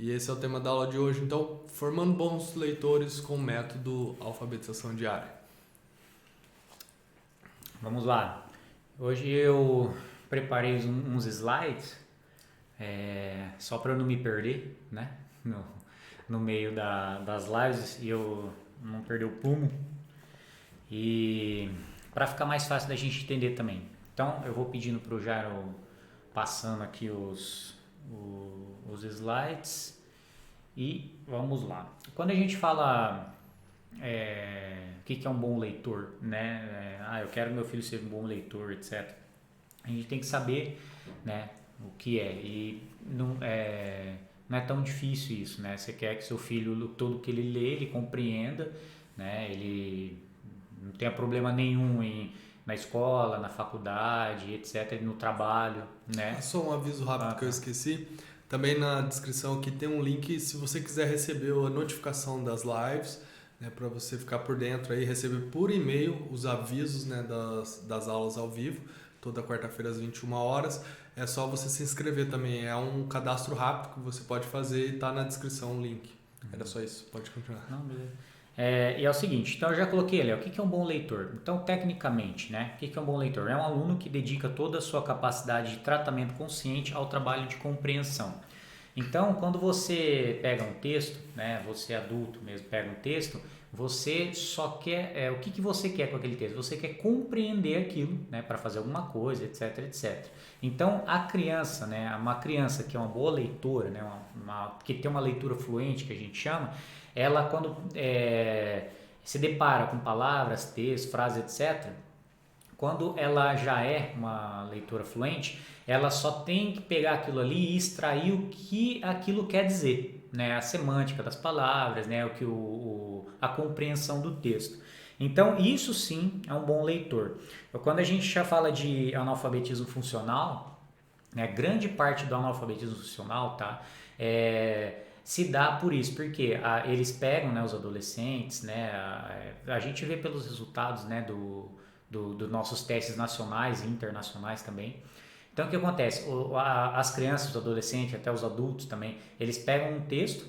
E esse é o tema da aula de hoje, então, formando bons leitores com o método alfabetização diária. Vamos lá. Hoje eu preparei uns slides, só para eu não me perder, né? No meio das lives e eu não perder o prumo. E para ficar mais fácil da gente entender também. Então eu vou pedindo para o Jairo passando aqui os slides e vamos lá. Quando a gente fala o que é um bom leitor, né? Eu quero que meu filho seja um bom leitor, etc. A gente tem que saber, né, o que é. E não é tão difícil isso, né? Você quer que seu filho, tudo que ele lê, ele compreenda, né? Ele não tenha problema nenhum na escola, na faculdade, etc., no trabalho, né? Só um aviso rápido que eu esqueci. Também na descrição aqui tem um link se você quiser receber a notificação das lives, né, para você ficar por dentro aí, receber por e-mail os avisos, né, das aulas ao vivo, toda quarta-feira às 21 horas. É só você se inscrever também. É um cadastro rápido que você pode fazer e tá na descrição o link. Era só isso. Pode continuar. Não, beleza. E é o seguinte, então eu já coloquei ali, o que é um bom leitor? Então, tecnicamente, né, o que é um bom leitor? É um aluno que dedica toda a sua capacidade de tratamento consciente ao trabalho de compreensão. Então, quando você pega um texto, né, você adulto mesmo pega um texto, você só quer, o que você quer com aquele texto? Você quer compreender aquilo, né, para fazer alguma coisa, etc, etc. Então, a criança, né, uma criança que é uma boa leitora, né, que tem uma leitura fluente, que a gente chama, ela quando se depara com palavras, textos, frases, etc., quando ela já é uma leitora fluente, ela só tem que pegar aquilo ali e extrair o que aquilo quer dizer, né? A semântica das palavras, né? A compreensão do texto. Então, isso sim é um bom leitor. Quando a gente já fala de analfabetismo funcional, né? Grande parte do analfabetismo funcional, tá? Se dá por isso, porque eles pegam, né, os adolescentes, né? A gente vê pelos resultados, né, dos nossos testes nacionais e internacionais também. Então o que acontece? As crianças, os adolescentes, até os adultos também, eles pegam um texto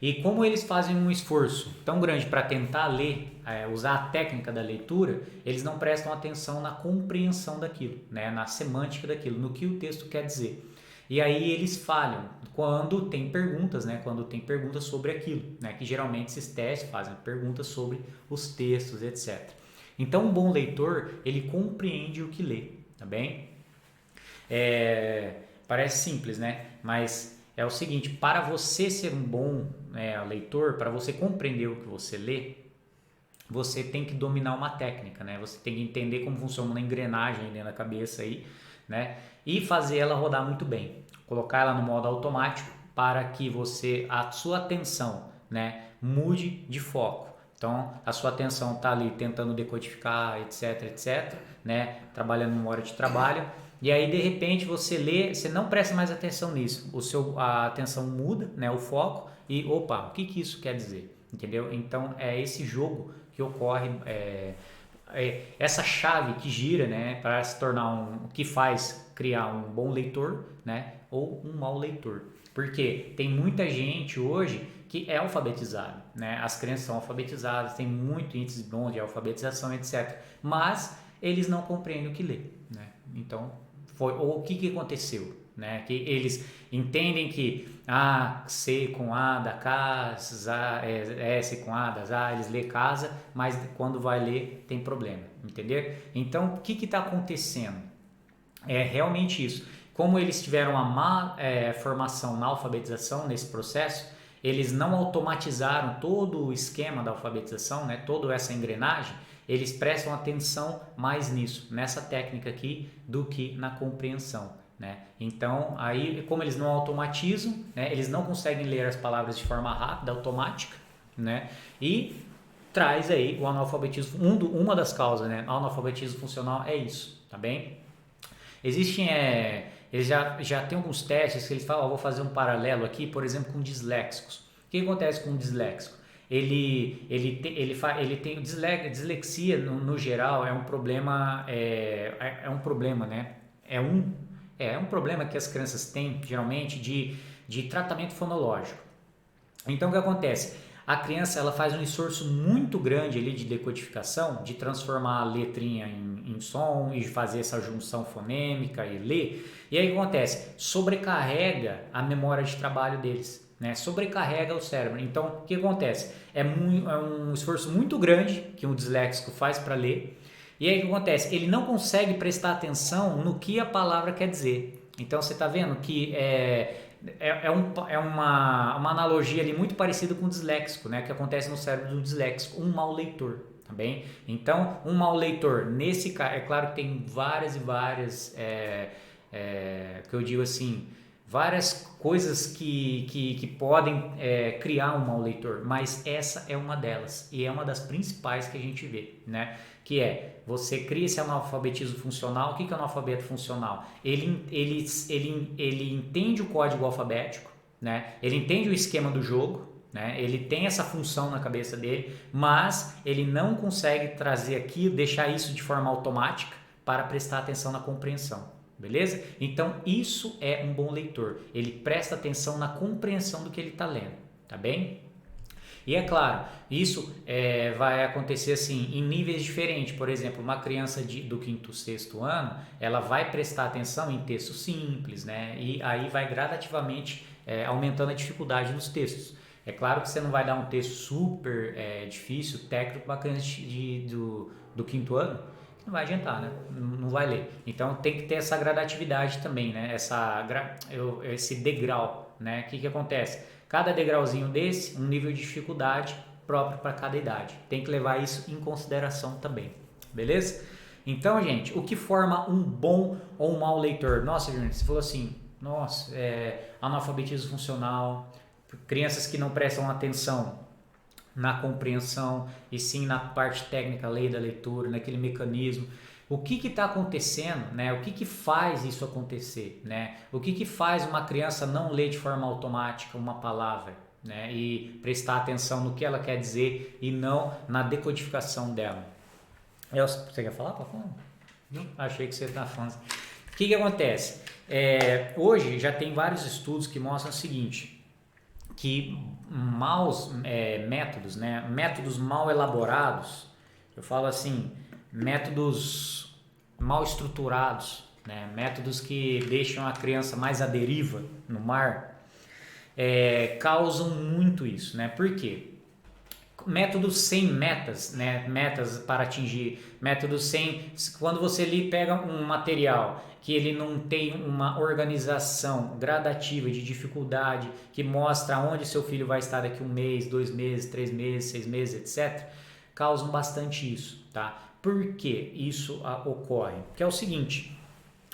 e como eles fazem um esforço tão grande para tentar ler, usar a técnica da leitura, eles não prestam atenção na compreensão daquilo, né? Na semântica daquilo, no que o texto quer dizer. E aí eles falham quando tem perguntas, né? Quando tem perguntas sobre aquilo, né? Que geralmente esses testes fazem perguntas sobre os textos, etc. Então, um bom leitor, ele compreende o que lê, tá bem? Parece simples, né? Mas é o seguinte, para você ser um bom leitor, para você compreender o que você lê, você tem que dominar uma técnica, né? Você tem que entender como funciona uma engrenagem dentro da cabeça aí, né? E fazer ela rodar muito bem. Colocar ela no modo automático para que a sua atenção, né, mude de foco. Então, a sua atenção está ali tentando decodificar, etc, etc, né? Trabalhando numa hora de trabalho. E aí, de repente, você lê, você não presta mais atenção nisso. A atenção muda, né? O foco e, opa, o que isso quer dizer? Entendeu? Então, é esse jogo que ocorre, essa chave que gira, né? Para se tornar que faz criar um bom leitor, né? Ou um mau leitor. Porque tem muita gente hoje que é alfabetizado, né? As crianças são alfabetizadas, tem muito índice bom de alfabetização, etc. Mas eles não compreendem o que lê, né? Então, o que aconteceu, né? Que eles entendem que C com A dá casa, S com A dá A, eles lê casa, mas quando vai ler tem problema, entender? Então, o que está acontecendo? É realmente isso. Como eles tiveram uma má formação na alfabetização nesse processo, eles não automatizaram todo o esquema da alfabetização, né, toda essa engrenagem, eles prestam atenção mais nisso, nessa técnica aqui, do que na compreensão, né? Então, aí, como eles não automatizam, né, eles não conseguem ler as palavras de forma rápida, automática, né? E traz aí o analfabetismo, uma das causas, né? O analfabetismo funcional é isso, tá bem? Existem, eles já tem alguns testes que eles falam, vou fazer um paralelo aqui, por exemplo, com disléxicos. O que acontece com um disléxico? Ele tem dislexia no geral é um problema, um problema, né? É um problema que as crianças têm geralmente de de tratamento fonológico. Então o que acontece? A criança ela faz um esforço muito grande ali de decodificação, de transformar a letrinha em som e fazer essa junção fonêmica e ler. E aí o que acontece? Sobrecarrega a memória de trabalho deles, né? Sobrecarrega o cérebro. Então o que acontece? É um esforço muito grande que um disléxico faz para ler. E aí o que acontece? Ele não consegue prestar atenção no que a palavra quer dizer. Então você está vendo que uma analogia ali muito parecida com o disléxico, né? Que acontece no cérebro do disléxico, um mau leitor, tá bem? Então, um mau leitor, nesse caso, é claro que tem várias e várias, que eu digo assim, várias coisas que podem criar um mau leitor, mas essa é uma delas e é uma das principais que a gente vê, né? Que é, você cria esse analfabetismo funcional. O que é analfabeto funcional? Ele entende o código alfabético, né? Ele entende o esquema do jogo, né? Ele tem essa função na cabeça dele, mas ele não consegue trazer aqui, deixar isso de forma automática para prestar atenção na compreensão, beleza? Então isso é um bom leitor, ele presta atenção na compreensão do que ele está lendo, tá bem? E é claro, isso vai acontecer assim em níveis diferentes. Por exemplo, uma criança do 5º, 6º ano, ela vai prestar atenção em textos simples, né? E aí vai gradativamente aumentando a dificuldade dos textos. É claro que você não vai dar um texto super difícil, técnico, para uma criança do 5º ano, que não vai adiantar, né? Não vai ler. Então tem que ter essa gradatividade também, né? Esse degrau, né? O que acontece? Cada degrauzinho desse, um nível de dificuldade próprio para cada idade. Tem que levar isso em consideração também, beleza? Então, gente, o que forma um bom ou um mau leitor? Nossa, Júnior, você falou assim, nossa, analfabetismo funcional, crianças que não prestam atenção na compreensão e sim na parte técnica, lei da leitura, naquele mecanismo. O que está acontecendo, né? O que faz isso acontecer, né? O que faz uma criança não ler de forma automática uma palavra, né? E prestar atenção no que ela quer dizer e não na decodificação dela. Você quer falar, Papai? Não. Achei que você está falando. O que acontece? Hoje já tem vários estudos que mostram o seguinte, que maus métodos, né? Métodos mal elaborados, eu falo assim, métodos mal estruturados, né? Métodos que deixam a criança mais à deriva no mar, causam muito isso, né? Por quê? Métodos sem metas, né? Metas para atingir, métodos sem... Quando você pega um material que ele não tem uma organização gradativa de dificuldade, que mostra onde seu filho vai estar daqui 1 mês, 2 meses, 3 meses, 6 meses, etc., causam bastante isso, tá? Por que isso ocorre? Porque é o seguinte,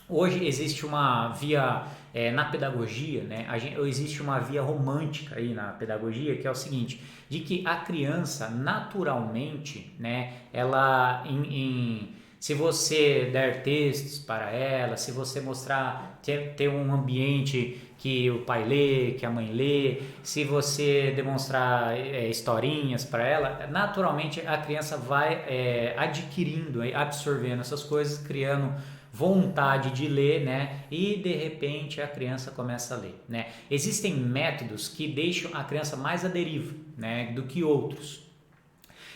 hoje existe uma via na pedagogia, né? Existe uma via romântica aí na pedagogia, que é o seguinte, de que a criança naturalmente, né, ela se você der textos para ela, se você mostrar, ter um ambiente que o pai lê, que a mãe lê, se você demonstrar historinhas para ela, naturalmente a criança vai adquirindo, absorvendo essas coisas, criando vontade de ler, né? E de repente a criança começa a ler, né? Existem métodos que deixam a criança mais à deriva, né, do que outros.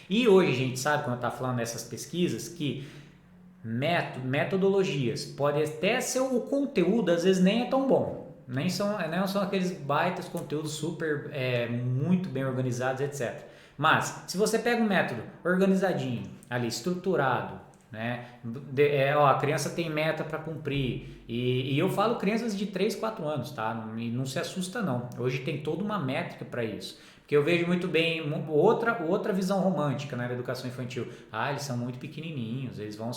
E hoje a gente sabe, quando está falando dessas pesquisas, que metodologias, pode até ser o conteúdo, às vezes nem é tão bom, não são aqueles baitas conteúdos super muito bem organizados, etc. Mas se você pega um método organizadinho, ali estruturado, né? A criança tem meta para cumprir e eu falo crianças de 3, 4 anos, tá? E não se assusta não, hoje tem toda uma métrica para isso. Porque eu vejo muito bem outra visão romântica, né, da educação infantil. Eles são muito pequenininhos, eles vão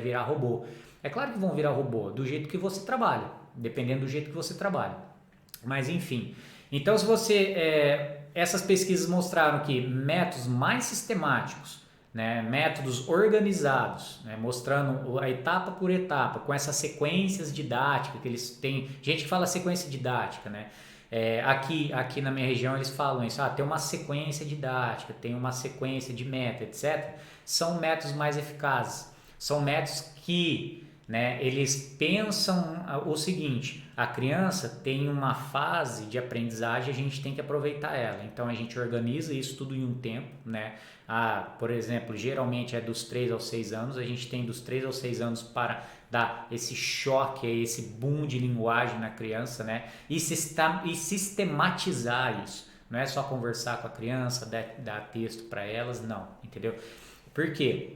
virar robô. É claro que vão virar robô, do jeito que você trabalha, dependendo do jeito que você trabalha. Mas enfim, então se você... essas pesquisas mostraram que métodos mais sistemáticos, né, métodos organizados, né, mostrando a etapa por etapa, com essas sequências didáticas que eles têm. Gente que fala sequência didática, né? Aqui na minha região eles falam isso, tem uma sequência didática, tem uma sequência de meta, etc. São métodos mais eficazes, são métodos que né, eles pensam o seguinte: a criança tem uma fase de aprendizagem, a gente tem que aproveitar ela. Então a gente organiza isso tudo em um tempo, né? Por exemplo, geralmente é dos 3 aos 6 anos, a gente tem dos 3 aos 6 anos para dar esse choque, esse boom de linguagem na criança, né? E sistematizar isso. Não é só conversar com a criança, dar texto para elas, não, entendeu? Por quê?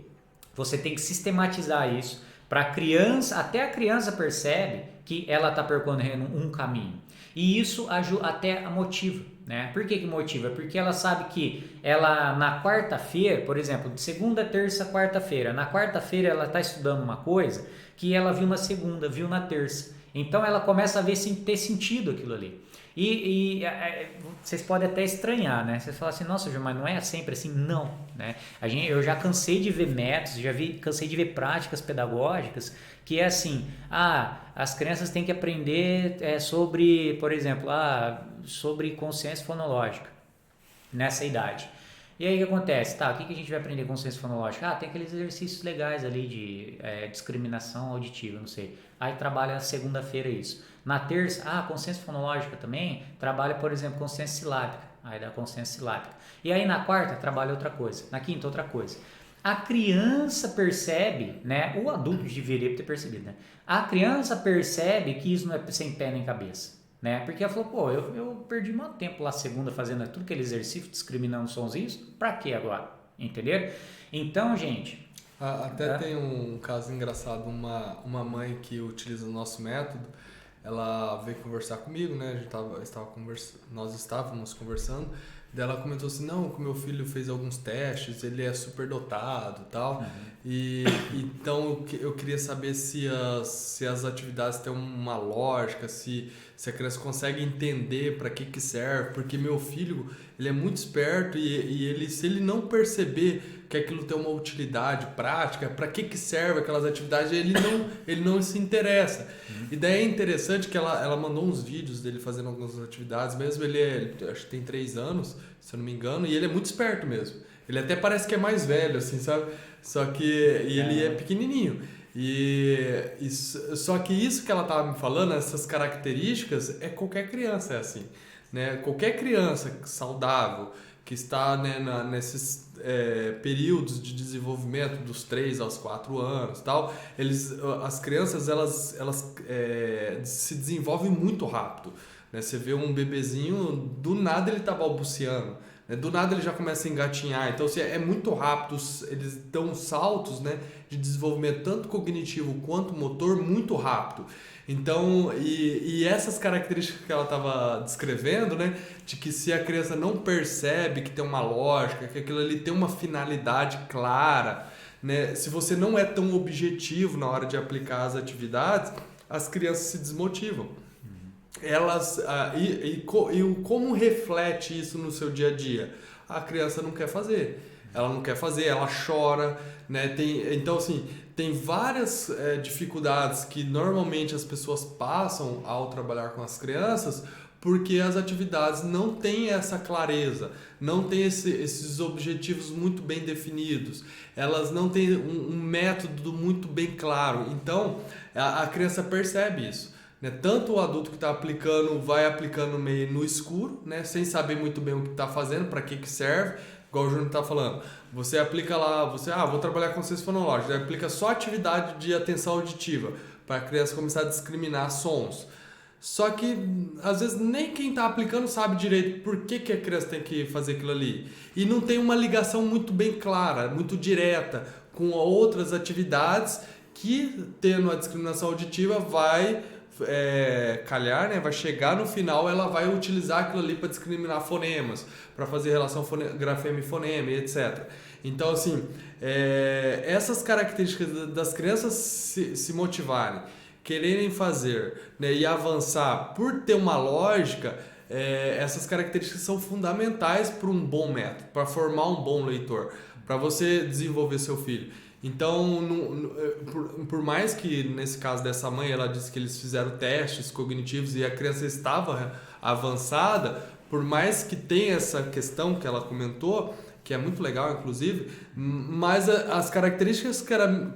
Você tem que sistematizar isso para a criança, até a criança percebe que ela está percorrendo um caminho. E isso até a motiva, né? Por que motiva? Porque ela sabe que ela na quarta-feira, por exemplo, de segunda, terça, quarta-feira, na quarta-feira ela está estudando uma coisa que ela viu na segunda, viu na terça. Então ela começa a ver ter sentido aquilo ali. Vocês podem até estranhar, né? Vocês falam assim, nossa, Gil, mas não é sempre assim? Não, né? Eu já cansei de ver métodos, cansei de ver práticas pedagógicas que é assim, as crianças têm que aprender sobre, por exemplo, sobre consciência fonológica nessa idade. E aí o que acontece? O que a gente vai aprender com consciência fonológica? Tem aqueles exercícios legais ali de discriminação auditiva, não sei. Aí trabalha na segunda-feira isso. Na terça, consciência fonológica também trabalha, por exemplo, consciência silábica. Aí dá consciência silábica. E aí na quarta trabalha outra coisa. Na quinta outra coisa. A criança percebe, né? O adulto deveria ter percebido, né? A criança percebe que isso não é sem pé nem cabeça, né? Porque ela falou, eu perdi muito tempo lá segunda fazendo tudo aquele exercício, discriminando sonzinhos, pra que agora? Entenderam? Então, gente... Até tem um caso engraçado, uma mãe que utiliza o nosso método, ela veio conversar comigo, né? Nós estávamos conversando, daí ela comentou assim, não, que meu filho fez alguns testes, ele é super dotado e tal, e então eu queria saber se as atividades têm uma lógica, se a criança consegue entender para que serve, porque meu filho, ele é muito esperto e se ele não perceber que aquilo tem uma utilidade prática, para que serve aquelas atividades, ele não se interessa. E daí é interessante que ela mandou uns vídeos dele fazendo algumas atividades, mesmo ele acho que tem 3 anos, se eu não me engano, e ele é muito esperto mesmo. Ele até parece que é mais velho, assim, sabe? Só que ele é pequenininho. Só que isso que ela estava me falando, essas características, qualquer criança é assim, né? Qualquer criança saudável que está, né, nesses períodos de desenvolvimento dos 3 aos 4 anos, tal, as crianças elas se desenvolvem muito rápido, né? Você vê um bebezinho, do nada ele está balbuciando, né? Do nada ele já começa a engatinhar, então assim, é muito rápido, eles dão saltos, né, de desenvolvimento tanto cognitivo quanto motor muito rápido. Então, e essas características que ela estava descrevendo, né, de que se a criança não percebe que tem uma lógica, que aquilo ali tem uma finalidade clara, né, se você não é tão objetivo na hora de aplicar as atividades, as crianças se desmotivam. Elas como reflete isso no seu dia a dia? A criança não quer fazer. Ela não quer fazer, ela chora, né? Então, assim, tem várias dificuldades que normalmente as pessoas passam ao trabalhar com as crianças porque as atividades não têm essa clareza, não têm esses objetivos muito bem definidos, elas não têm um método muito bem claro. Então, a criança percebe isso. Né? Tanto o adulto que está aplicando, vai aplicando meio no escuro, né? Sem saber muito bem o que está fazendo, para que serve, igual o Júnior está falando. Você aplica lá, vou trabalhar com consciência fonológica, você aplica só atividade de atenção auditiva, para a criança começar a discriminar sons. Só que, às vezes, nem quem está aplicando sabe direito por que a criança tem que fazer aquilo ali. E não tem uma ligação muito bem clara, muito direta, com outras atividades que, tendo a discriminação auditiva, vai calhar, né? Vai chegar no final, ela vai utilizar aquilo ali para discriminar fonemas, para fazer relação grafema e fonema, etc. Então, assim, essas características das crianças se motivarem, quererem fazer, né, e avançar por ter uma lógica, essas características são fundamentais para um bom método, para formar um bom leitor, para você desenvolver seu filho. Então, por mais que nesse caso dessa mãe, ela disse que eles fizeram testes cognitivos e a criança estava avançada, por mais que tenha essa questão que ela comentou, que é muito legal, inclusive, mas as características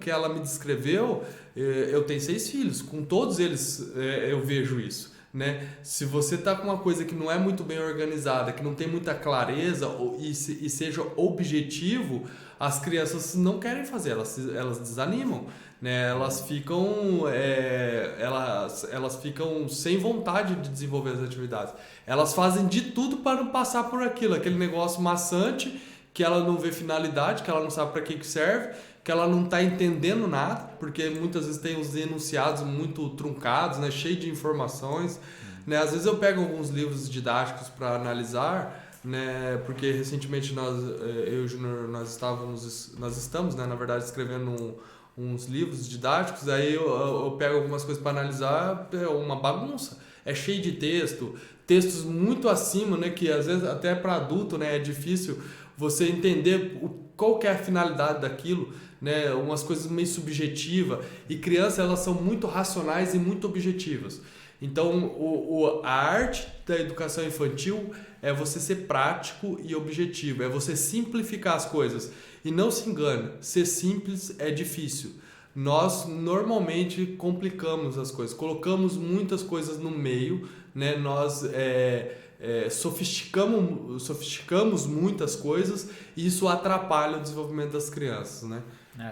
que ela me descreveu Eu tenho 6 filhos, com todos eles eu vejo isso. Né? Se você está com uma coisa que não é muito bem organizada, que não tem muita clareza e seja objetivo, as crianças não querem fazer, elas desanimam, né? Elas ficam sem vontade de desenvolver as atividades. Elas fazem de tudo para não passar por aquilo, aquele negócio maçante que ela não vê finalidade, que ela não sabe para que serve, que ela não está entendendo nada, porque muitas vezes tem os enunciados muito truncados, né, cheio de informações. Né? Às vezes eu pego alguns livros didáticos para analisar, né, porque recentemente eu e o Júnior, nós estamos, né, na verdade, escrevendo uns livros didáticos, aí eu pego algumas coisas para analisar, é uma bagunça. É cheio de textos muito acima, né, que às vezes até para adulto, né, é difícil você entender qual que é a finalidade daquilo, né? Umas coisas meio subjetivas, e crianças elas são muito racionais e muito objetivas. Então a arte da educação infantil é você ser prático e objetivo, é você simplificar as coisas. E não se engane, ser simples é difícil. Nós normalmente complicamos as coisas, colocamos muitas coisas no meio, né? Nós sofisticamos muitas coisas, e isso atrapalha o desenvolvimento das crianças, né?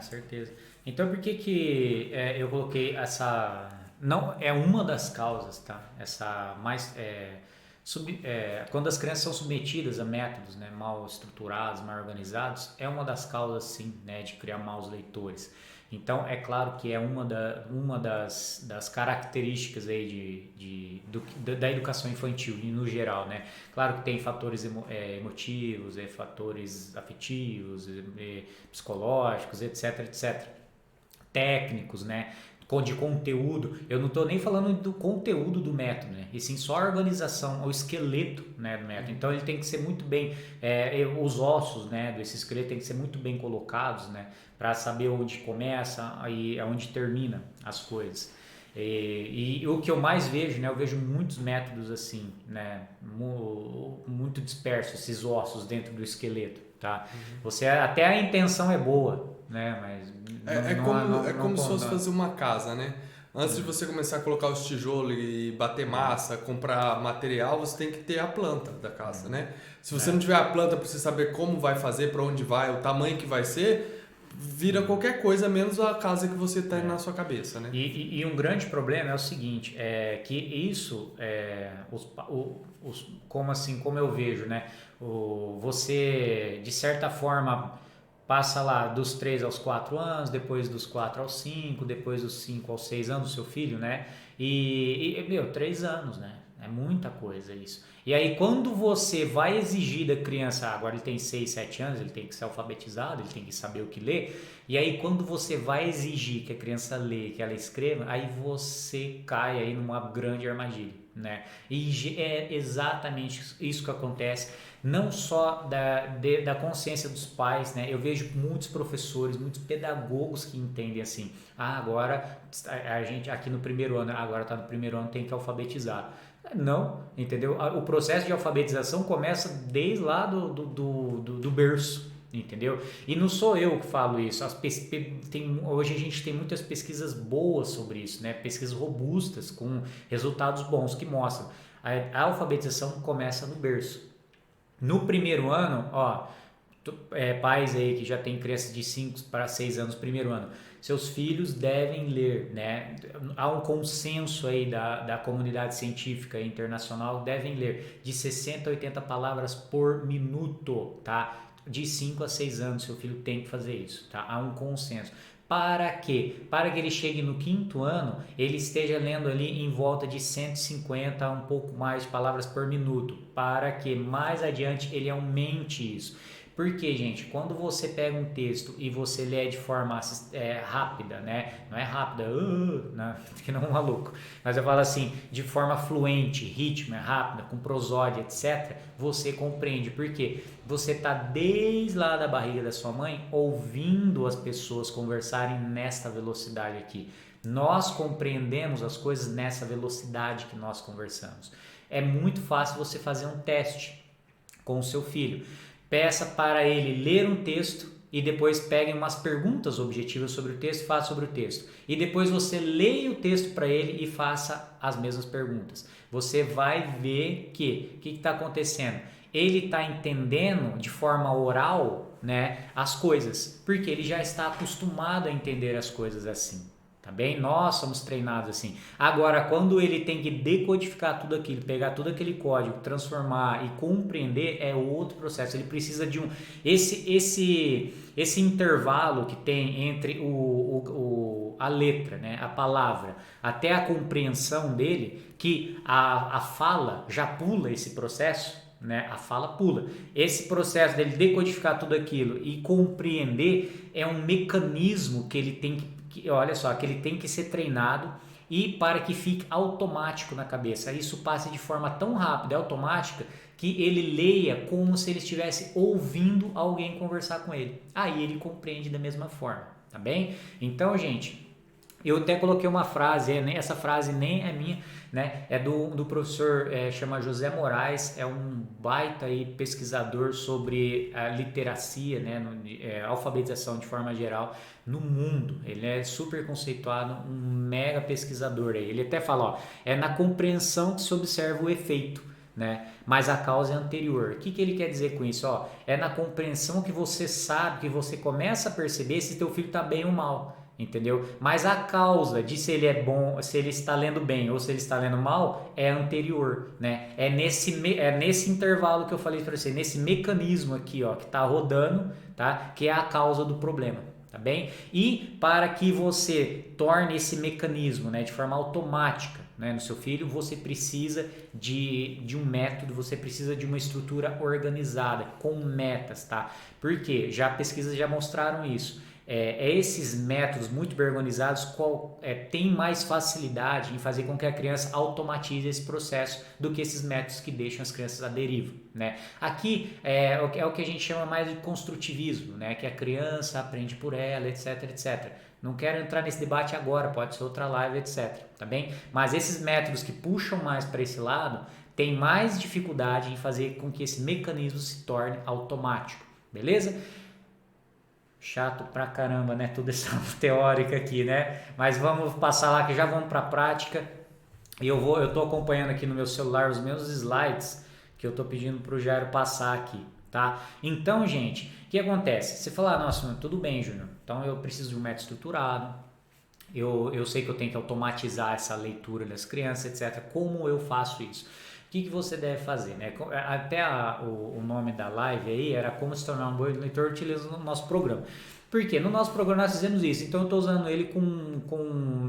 Certeza. Então por que eu coloquei essa... Não, é uma das causas, tá? Essa mais... quando as crianças são submetidas a métodos, né, mal estruturados, mal organizados, é uma das causas, sim, né, de criar maus leitores. Então, é claro que é uma das características aí da educação infantil, no geral, né? Claro que tem fatores emotivos, fatores afetivos, psicológicos, etc, etc. Técnicos, né? De conteúdo. Eu não estou nem falando do conteúdo do método, né? E sim só a organização, o esqueleto, né, do método. Então ele tem que ser muito bem, os ossos, né, desse esqueleto tem que ser muito bem colocados, né, para saber onde começa e onde termina as coisas. E o que eu mais vejo, né, eu vejo muitos métodos assim, né, muito dispersos, esses ossos dentro do esqueleto, tá? Você até a intenção é boa, né, mas é como se fosse fazer uma casa, né? Antes de você começar a colocar os tijolos e bater massa, comprar material, você tem que ter a planta da casa, né? Se você não tiver a planta para você saber como vai fazer, para onde vai, o tamanho que vai ser, vira qualquer coisa menos a casa que você está na sua cabeça, né? E um grande problema é o seguinte, que isso, como eu vejo, né? Você, de certa forma, passa lá dos 3 aos 4 anos, depois dos 4 aos 5, depois dos 5 aos 6 anos, o seu filho, né? 3 anos, né? É muita coisa isso. E aí, quando você vai exigir da criança, agora ele tem 6, 7 anos, ele tem que ser alfabetizado, ele tem que saber o que ler. E aí, quando você vai exigir que a criança lê, que ela escreva, aí você cai aí numa grande armadilha, né? E é exatamente isso que acontece, não só da consciência dos pais, né? Eu vejo muitos professores, muitos pedagogos que entendem assim, agora a gente aqui no primeiro ano, agora está no primeiro ano, tem que alfabetizar. Não, entendeu? O processo de alfabetização começa desde lá do berço, entendeu? E não sou eu que falo isso. Hoje a gente tem muitas pesquisas boas sobre isso, né? Pesquisas robustas, com resultados bons que mostram. A alfabetização começa no berço. No primeiro ano, pais aí que já tem crianças de 5 para 6 anos, primeiro ano, seus filhos devem ler, né? Há um consenso aí da comunidade científica internacional, devem ler de 60 a 80 palavras por minuto, tá? De 5 a 6 anos, seu filho tem que fazer isso, tá? Há um consenso. Para quê? Para que ele chegue no 5º ano, ele esteja lendo ali em volta de 150 a um pouco mais de palavras por minuto, para que mais adiante ele aumente isso. Porque, gente, quando você pega um texto e você lê de forma rápida, né? Não é rápida, que não é um maluco, mas eu falo assim, de forma fluente, ritmo, rápida, com prosódia, etc., você compreende. Por quê? Você está desde lá da barriga da sua mãe ouvindo as pessoas conversarem nesta velocidade aqui. Nós compreendemos as coisas nessa velocidade que nós conversamos. É muito fácil você fazer um teste com o seu filho. Peça para ele ler um texto e depois peguem umas perguntas objetivas sobre o texto e faça sobre o texto. E depois você leia o texto para ele e faça as mesmas perguntas. Você vai ver que o que está acontecendo? Ele está entendendo de forma oral, né, as coisas, porque ele já está acostumado a entender as coisas assim. Tá bem? Nós somos treinados assim. Agora, quando ele tem que decodificar tudo aquilo, pegar todo aquele código, transformar e compreender, é outro processo. Ele precisa de esse intervalo que tem entre a letra, né, a palavra, até a compreensão dele, que a fala já pula esse processo. Né? A fala pula. Esse processo dele decodificar tudo aquilo e compreender é um mecanismo que ele tem olha só, que ele tem que ser treinado e para que fique automático na cabeça. Isso passe de forma tão rápida e automática que ele leia como se ele estivesse ouvindo alguém conversar com ele. Aí ele compreende da mesma forma, tá bem? Então, gente, eu até coloquei uma frase, essa frase nem é minha, né? É do professor, chama José Moraes, é um baita aí pesquisador sobre a literacia, né? Alfabetização de forma geral no mundo. Ele é super conceituado, um mega pesquisador aí. Ele até fala, ó, é na compreensão que se observa o efeito, né? Mas a causa é anterior. O que ele quer dizer com isso? Ó, é na compreensão que você sabe, que você começa a perceber se teu filho está bem ou mal. Entendeu? Mas a causa de se ele é bom, se ele está lendo bem ou se ele está lendo mal é anterior, né? É nesse intervalo que eu falei para você, nesse mecanismo aqui, ó, que está rodando, tá? Que é a causa do problema, tá bem? E para que você torne esse mecanismo, né, de forma automática, né, no seu filho, você precisa de um método, você precisa de uma estrutura organizada, com metas, tá? Porque pesquisas já mostraram isso. Esses métodos muito bem organizados têm mais facilidade em fazer com que a criança automatize esse processo do que esses métodos que deixam as crianças à deriva, né? Aqui é o que a gente chama mais de construtivismo, né? Que a criança aprende por ela, etc, etc. Não quero entrar nesse debate agora, pode ser outra live, etc, tá bem? Mas esses métodos que puxam mais para esse lado têm mais dificuldade em fazer com que esse mecanismo se torne automático, beleza? Chato pra caramba, né? Tudo essa teórica aqui, né? Mas vamos passar lá que já vamos pra prática. E eu tô acompanhando aqui no meu celular os meus slides que eu tô pedindo pro Jairo passar aqui, tá? Então, gente, o que acontece? Você fala, nossa, tudo bem, Júnior. Então eu preciso de um método estruturado. Eu sei que eu tenho que automatizar essa leitura das crianças, etc. Como eu faço isso? O que você deve fazer, né? Até o nome da live aí era como se tornar um bom leitor utilizando o nosso programa. Por quê? No nosso programa nós fizemos isso, então eu estou usando ele com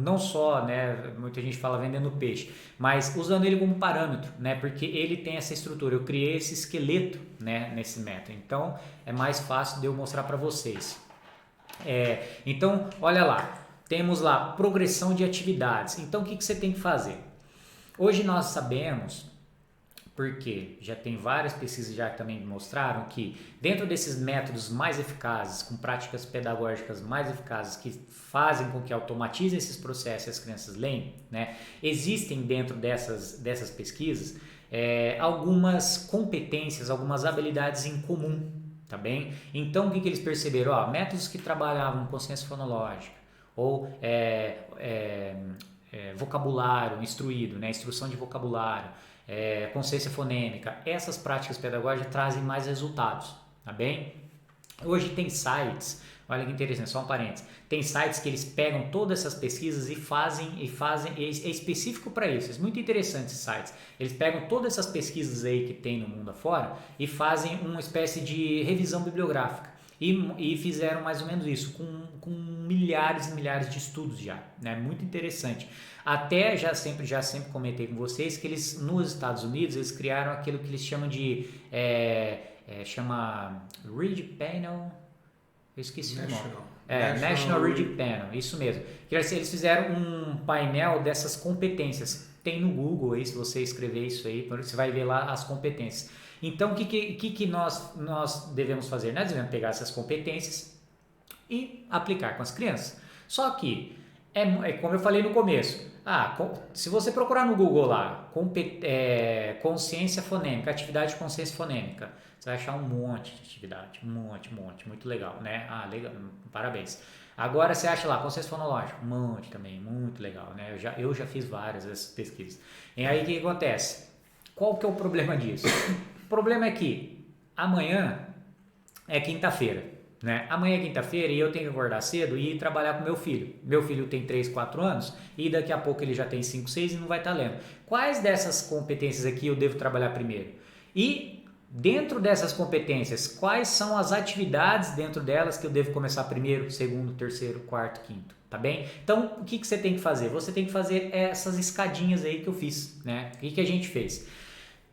não só, né, muita gente fala vendendo peixe, mas usando ele como parâmetro, né, porque ele tem essa estrutura, eu criei esse esqueleto, né, nesse método, então é mais fácil de eu mostrar para vocês. Então, olha lá, temos lá progressão de atividades, então o que você tem que fazer? Hoje nós sabemos, porque já tem várias pesquisas já que também mostraram que dentro desses métodos mais eficazes, com práticas pedagógicas mais eficazes que fazem com que automatizem esses processos e as crianças leem, né, existem dentro dessas pesquisas algumas competências, algumas habilidades em comum, tá bem? Então o que eles perceberam? Métodos que trabalhavam consciência fonológica ou vocabulário instruído, né, instrução de vocabulário, consciência fonêmica, essas práticas pedagógicas trazem mais resultados, tá bem? Hoje tem sites, olha que interessante, só um parênteses, tem sites que eles pegam todas essas pesquisas e fazem é específico para isso, é muito interessante esses sites, eles pegam todas essas pesquisas aí que tem no mundo afora e fazem uma espécie de revisão bibliográfica. E fizeram mais ou menos isso, com milhares e milhares de estudos já, né? Muito interessante. Até já sempre comentei com vocês que eles, nos Estados Unidos, eles criaram aquilo que eles chamam de, chama Read Panel, eu esqueci o nome. National Read Panel, isso mesmo. Eles fizeram um painel dessas competências, tem no Google aí, se você escrever isso aí, você vai ver lá as competências. Então, o que nós devemos fazer? Nós devemos pegar essas competências e aplicar com as crianças. Só que é como eu falei no começo. Se você procurar no Google lá, consciência fonêmica, atividade de consciência fonêmica, você vai achar um monte de atividade, um monte, muito legal, né? Legal, parabéns. Agora você acha lá, consciência fonológica, um monte também, muito legal, né? Eu já fiz várias dessas pesquisas. E aí o que acontece? Qual que é o problema disso? O problema é que amanhã é quinta-feira, né? Amanhã é quinta-feira e eu tenho que acordar cedo e ir trabalhar com meu filho. Meu filho tem 3, 4 anos e daqui a pouco ele já tem 5, 6 e não vai estar lendo. Quais dessas competências aqui eu devo trabalhar primeiro? E dentro dessas competências, quais são as atividades dentro delas que eu devo começar primeiro, segundo, terceiro, quarto, quinto? Tá bem? Então, o que você tem que fazer? Você tem que fazer essas escadinhas aí que eu fiz, né? O que a gente fez?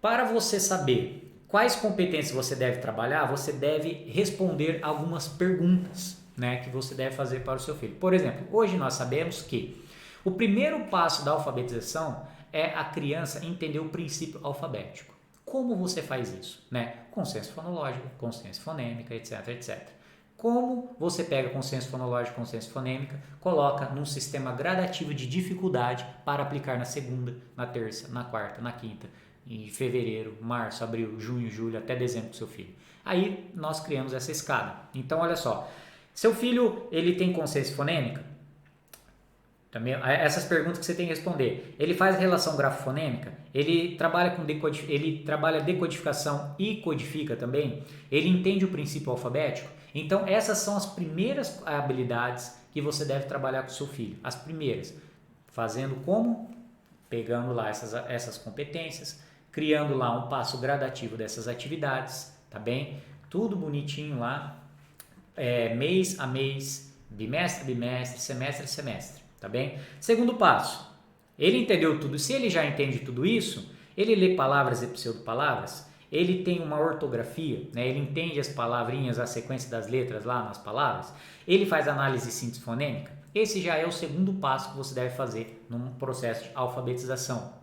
Para você saber quais competências você deve trabalhar, você deve responder algumas perguntas, né, que você deve fazer para o seu filho. Por exemplo, hoje nós sabemos que o primeiro passo da alfabetização é a criança entender o princípio alfabético. Como você faz isso? Né? Consciência fonológica, consciência fonêmica, etc, etc. Como você pega consciência fonológica, consciência fonêmica, coloca num sistema gradativo de dificuldade para aplicar na segunda, na terça, na quarta, na quinta, em fevereiro, março, abril, junho, julho, até dezembro com seu filho. Aí nós criamos essa escada. Então olha só, seu filho ele tem consciência fonêmica? Também, essas perguntas que você tem que responder. Ele faz relação grafo-fonêmica? Ele trabalha ele trabalha decodificação e codifica também? Ele entende o princípio alfabético? Então essas são as primeiras habilidades que você deve trabalhar com seu filho. As primeiras. Fazendo como? Pegando lá essas competências, criando lá um passo gradativo dessas atividades, tá bem? Tudo bonitinho lá, mês a mês, bimestre a bimestre, semestre a semestre, tá bem? Segundo passo, ele entendeu tudo. Se ele já entende tudo isso, ele lê palavras e pseudopalavras, ele tem uma ortografia, né? Ele entende as palavrinhas, a sequência das letras lá nas palavras, ele faz análise e síntese fonêmica. Esse já é o segundo passo que você deve fazer num processo de alfabetização.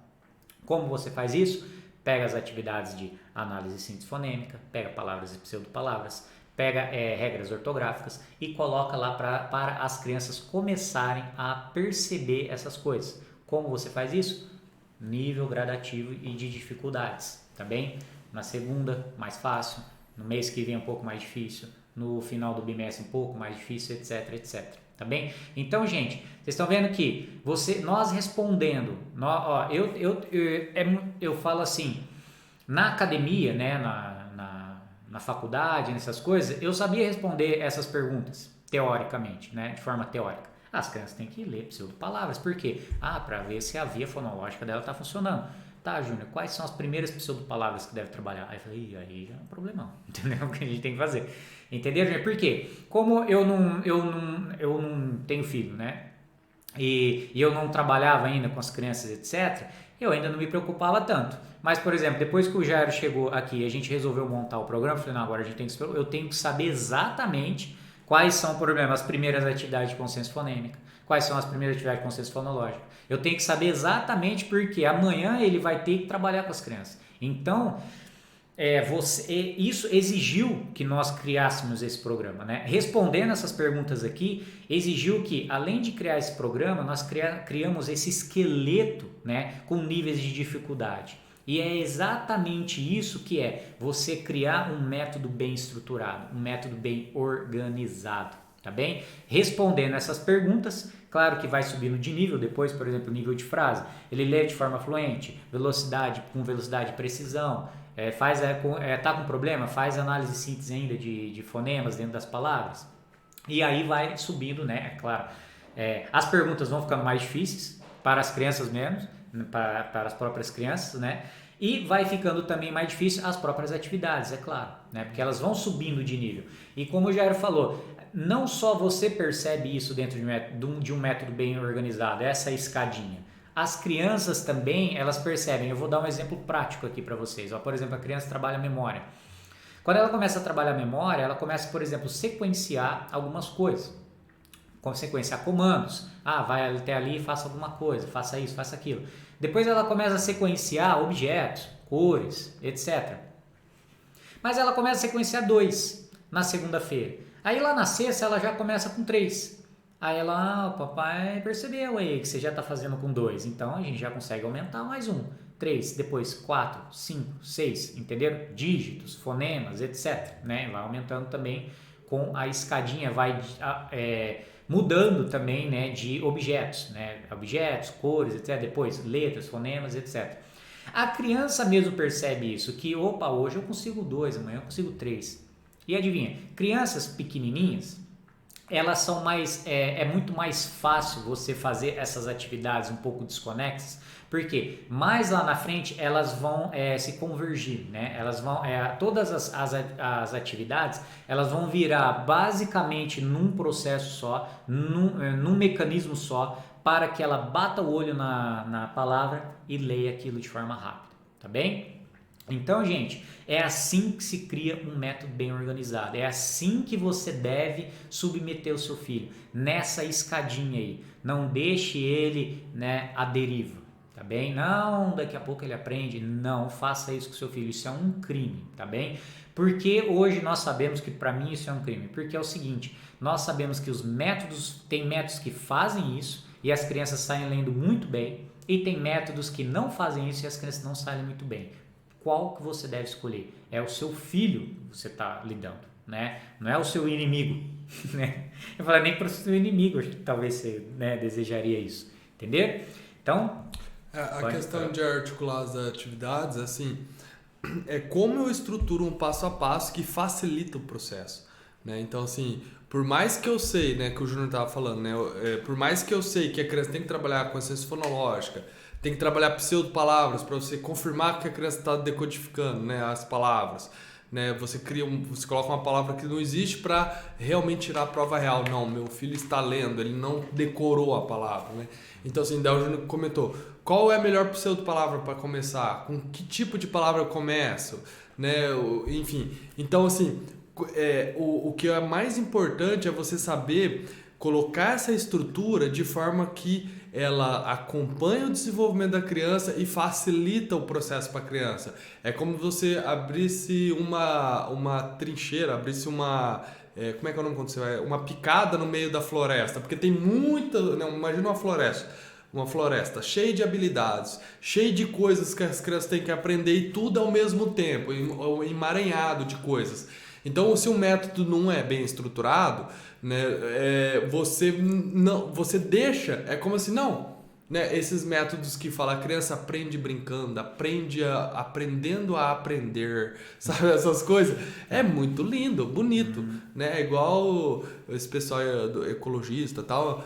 Como você faz isso? Pega as atividades de análise e síntese fonêmica, pega palavras e pseudopalavras, pega regras ortográficas e coloca lá para as crianças começarem a perceber essas coisas. Como você faz isso? Nível gradativo e de dificuldades, tá bem? Na segunda, mais fácil, no mês que vem um pouco mais difícil, no final do bimestre um pouco mais difícil, etc, etc. Tá bem? Então, gente, vocês estão vendo que nós respondendo, eu falo assim, na academia, né, na faculdade, nessas coisas, eu sabia responder essas perguntas, teoricamente, né, de forma teórica. As crianças têm que ler pseudopalavras, por quê? Para ver se a via fonológica dela está funcionando. Tá, Júnior, quais são as primeiras pseudopalavras que deve trabalhar? Aí eu falei, aí já é um problemão, entendeu? O que a gente tem que fazer. Entendeu, Júnior? Por quê? Como eu não tenho filho, né? E eu não trabalhava ainda com as crianças, etc., eu ainda não me preocupava tanto. Mas, por exemplo, depois que o Jairo chegou aqui e a gente resolveu montar o programa, eu falei, não, agora eu tenho que saber exatamente quais são, por exemplo, as primeiras atividades de consciência fonêmica, quais são as primeiras atividades de consciência fonológica. Eu tenho que saber exatamente porque amanhã ele vai ter que trabalhar com as crianças. Então, isso exigiu que nós criássemos esse programa, né? Respondendo essas perguntas aqui, exigiu que, além de criar esse programa, nós criamos esse esqueleto, né, com níveis de dificuldade. E é exatamente isso que é você criar um método bem estruturado, um método bem organizado, tá bem? Respondendo essas perguntas, claro que vai subindo de nível, depois, por exemplo, nível de frase, ele lê de forma fluente, com velocidade e precisão, tá com problema, faz análise e síntese ainda de fonemas dentro das palavras, e aí vai subindo, né, é claro, as perguntas vão ficando mais difíceis, para as crianças menos, para as próprias crianças, né, e vai ficando também mais difícil as próprias atividades, é claro, né, porque elas vão subindo de nível, e como o Jairo falou, não só você percebe isso dentro de um método bem organizado, essa escadinha. As crianças também, elas percebem. Eu vou dar um exemplo prático aqui para vocês. Por exemplo, a criança trabalha a memória. Quando ela começa a trabalhar a memória, ela começa, por exemplo, a sequenciar algumas coisas. Sequenciar comandos. Vai até ali e faça alguma coisa, faça isso, faça aquilo. Depois ela começa a sequenciar objetos, cores, etc. Mas ela começa a sequenciar 2 na segunda-feira. Aí lá na sexta ela já começa com 3. Aí ela, o papai percebeu aí que você já está fazendo com 2, então a gente já consegue aumentar mais 1, 3, depois 4, 5, 6, entenderam? Dígitos, fonemas, etc. Né? Vai aumentando também com a escadinha, vai mudando também, né, de objetos, né? Objetos, cores, etc. Depois letras, fonemas, etc. A criança mesmo percebe isso, que opa, hoje eu consigo 2, amanhã eu consigo 3. E adivinha, crianças pequenininhas, elas são mais, é muito mais fácil você fazer essas atividades um pouco desconexas, porque mais lá na frente elas vão se convergir, né? Elas vão, todas as atividades, elas vão virar basicamente num processo só, num mecanismo só, para que ela bata o olho na palavra e leia aquilo de forma rápida, tá bem? Então, gente, é assim que se cria um método bem organizado. É assim que você deve submeter o seu filho, nessa escadinha aí. Não deixe ele, né, à deriva, tá bem? Não, daqui a pouco ele aprende. Não faça isso com o seu filho. Isso é um crime, tá bem? Porque hoje nós sabemos que para mim isso é um crime. Porque é o seguinte, nós sabemos que tem métodos que fazem isso e as crianças saem lendo muito bem, e tem métodos que não fazem isso e as crianças não saem muito bem. Qual que você deve escolher? É o seu filho que você está lidando, né? Não é o seu inimigo, né? Eu falo nem para o seu inimigo, acho que talvez você, né, desejaria isso, entendeu? Então... a questão de articular as atividades, assim, é como eu estruturo um passo a passo que facilita o processo, né? Então, assim, por mais que eu sei, né, que o Júnior estava falando, né, por mais que eu sei que a criança tem que trabalhar com consciência fonológica, tem que trabalhar pseudo-palavras para você confirmar que a criança está decodificando, né, as palavras. Né? Você coloca uma palavra que não existe para realmente tirar a prova real. Não, meu filho está lendo, ele não decorou a palavra. Né? Então, assim, o Júnior comentou, qual é a melhor pseudo-palavra para começar? Com que tipo de palavra eu começo? Né? Enfim, então, assim, o que é mais importante é você saber colocar essa estrutura de forma que ela acompanha o desenvolvimento da criança e facilita o processo para a criança. É como se você abrisse uma trincheira, abrisse uma... como é que é o nome quando você vai? Uma picada no meio da floresta, porque tem muita... Não, imagina uma floresta cheia de habilidades, cheia de coisas que as crianças têm que aprender e tudo ao mesmo tempo, emaranhado de coisas. Então, se o método não é bem estruturado, né, você deixa, é como assim, não, né, esses métodos que fala a criança aprende brincando, aprendendo a aprender, sabe, essas coisas, é muito lindo, bonito, né, é igual esse pessoal do ecologista tal,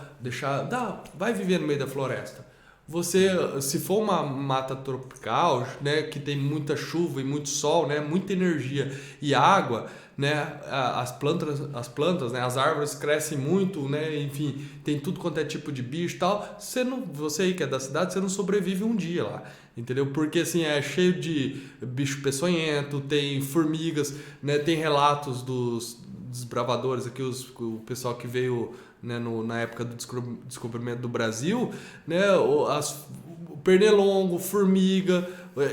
vai viver no meio da floresta. Você, se for uma mata tropical, né, que tem muita chuva e muito sol, né, muita energia e água, né, as plantas, né, as árvores crescem muito, né, enfim, tem tudo quanto é tipo de bicho e tal. Você aí que é da cidade, você não sobrevive um dia lá, entendeu? Porque assim, é cheio de bicho peçonhento, tem formigas, né, tem relatos dos desbravadores aqui, o pessoal que veio, né, na época do descobrimento do Brasil, né, pernilongo, formiga,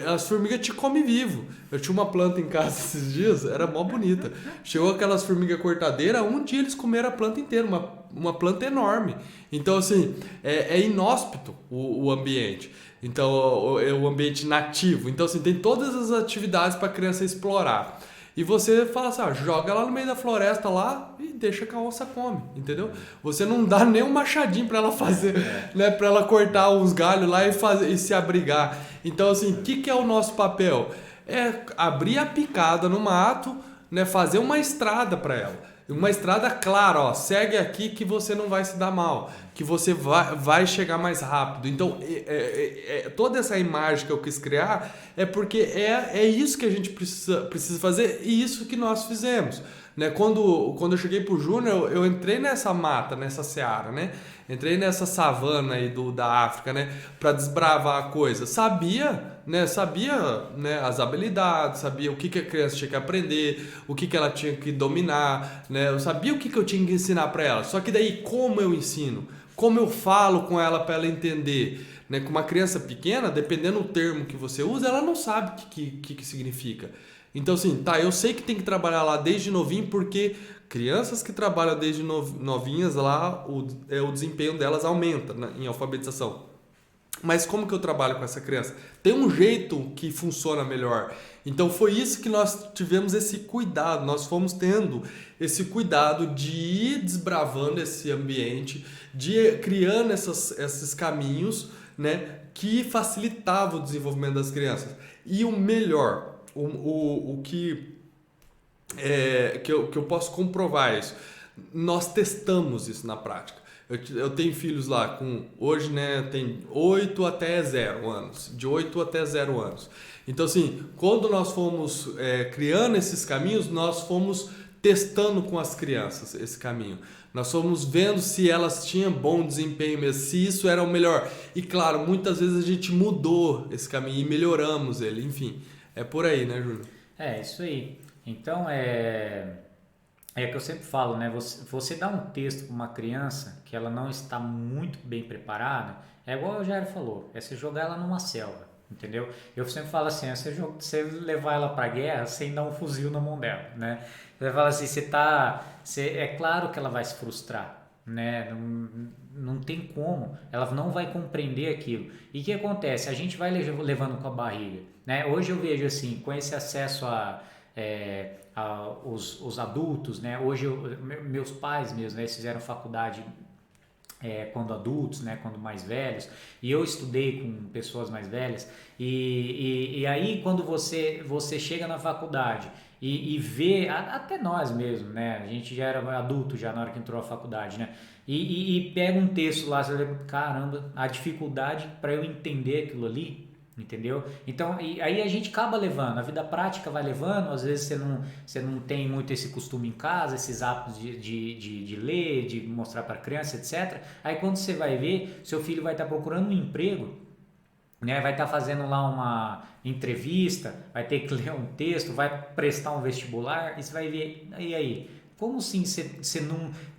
as formigas te comem vivo. Eu tinha uma planta em casa esses dias, era mó bonita. Chegou aquelas formigas cortadeiras, um dia eles comeram a planta inteira, uma planta enorme. Então, assim, é inóspito o ambiente. Então, é o ambiente nativo. Então, assim, tem todas as atividades para a criança explorar. E você fala assim, joga ela no meio da floresta lá e deixa que a onça come, entendeu? Você não dá nem um machadinho para ela fazer, né, para ela cortar uns galhos lá e se abrigar. Então, assim, o que é o nosso papel? É abrir a picada no mato, né, fazer uma estrada para ela. Uma estrada clara, segue aqui que você não vai se dar mal, que você vai chegar mais rápido. Então, toda essa imagem que eu quis criar é porque é isso que a gente precisa fazer e isso que nós fizemos. Né? Quando eu cheguei pro Júnior, eu entrei nessa mata, nessa seara, né? Entrei nessa savana aí da África, né? Para desbravar a coisa. Sabia, né, as habilidades, sabia o que a criança tinha que aprender, o que ela tinha que dominar, né? Eu sabia o que eu tinha que ensinar para ela. Só que daí, como eu ensino? Como eu falo com ela para ela entender? Né? Com uma criança pequena, dependendo do termo que você usa, ela não sabe o que significa. Então, assim, tá, eu sei que tem que trabalhar lá desde novinho, porque crianças que trabalham desde novinhas lá, o desempenho delas aumenta, né, em alfabetização. Mas como que eu trabalho com essa criança? Tem um jeito que funciona melhor. Então foi isso que nós tivemos esse cuidado, nós fomos tendo esse cuidado de ir desbravando esse ambiente, de ir criando esses caminhos, né, que facilitavam o desenvolvimento das crianças. E o melhor, o que eu posso comprovar isso, nós testamos isso na prática. Eu tenho filhos lá hoje, né, tem 8 até 0 anos, de 8 até 0 anos. Então, assim, quando nós fomos criando esses caminhos, nós fomos testando com as crianças esse caminho. Nós fomos vendo se elas tinham bom desempenho mesmo, se isso era o melhor. E claro, muitas vezes a gente mudou esse caminho e melhoramos ele, enfim. É por aí, né, Júlio? Isso aí. Então, é que eu sempre falo, né? Você dá um texto para uma criança que ela não está muito bem preparada, é igual o Jair falou, é você jogar ela numa selva, entendeu? Eu sempre falo assim, é você levar ela para a guerra sem dar um fuzil na mão dela, né? Você fala assim, é claro que ela vai se frustrar, né? Não tem como, ela não vai compreender aquilo. E o que acontece? A gente vai levando com a barriga, né? Hoje eu vejo assim, com esse acesso os adultos, né? Hoje meus pais mesmo, né? Eles fizeram faculdade quando adultos, né? Quando mais velhos, e eu estudei com pessoas mais velhas, e aí quando você chega na faculdade e vê, até nós mesmo, né? A gente já era adulto já na hora que entrou na faculdade, né? E pega um texto lá, você lembra, caramba, a dificuldade para eu entender aquilo ali, entendeu? Então, aí a gente acaba levando, a vida prática vai levando, às vezes você não tem muito esse costume em casa, esses hábitos de ler, de mostrar para a criança, etc. Aí quando você vai ver, seu filho vai estar procurando um emprego, né? Vai estar fazendo lá uma entrevista, vai ter que ler um texto, vai prestar um vestibular, e você vai ver, e aí? Como assim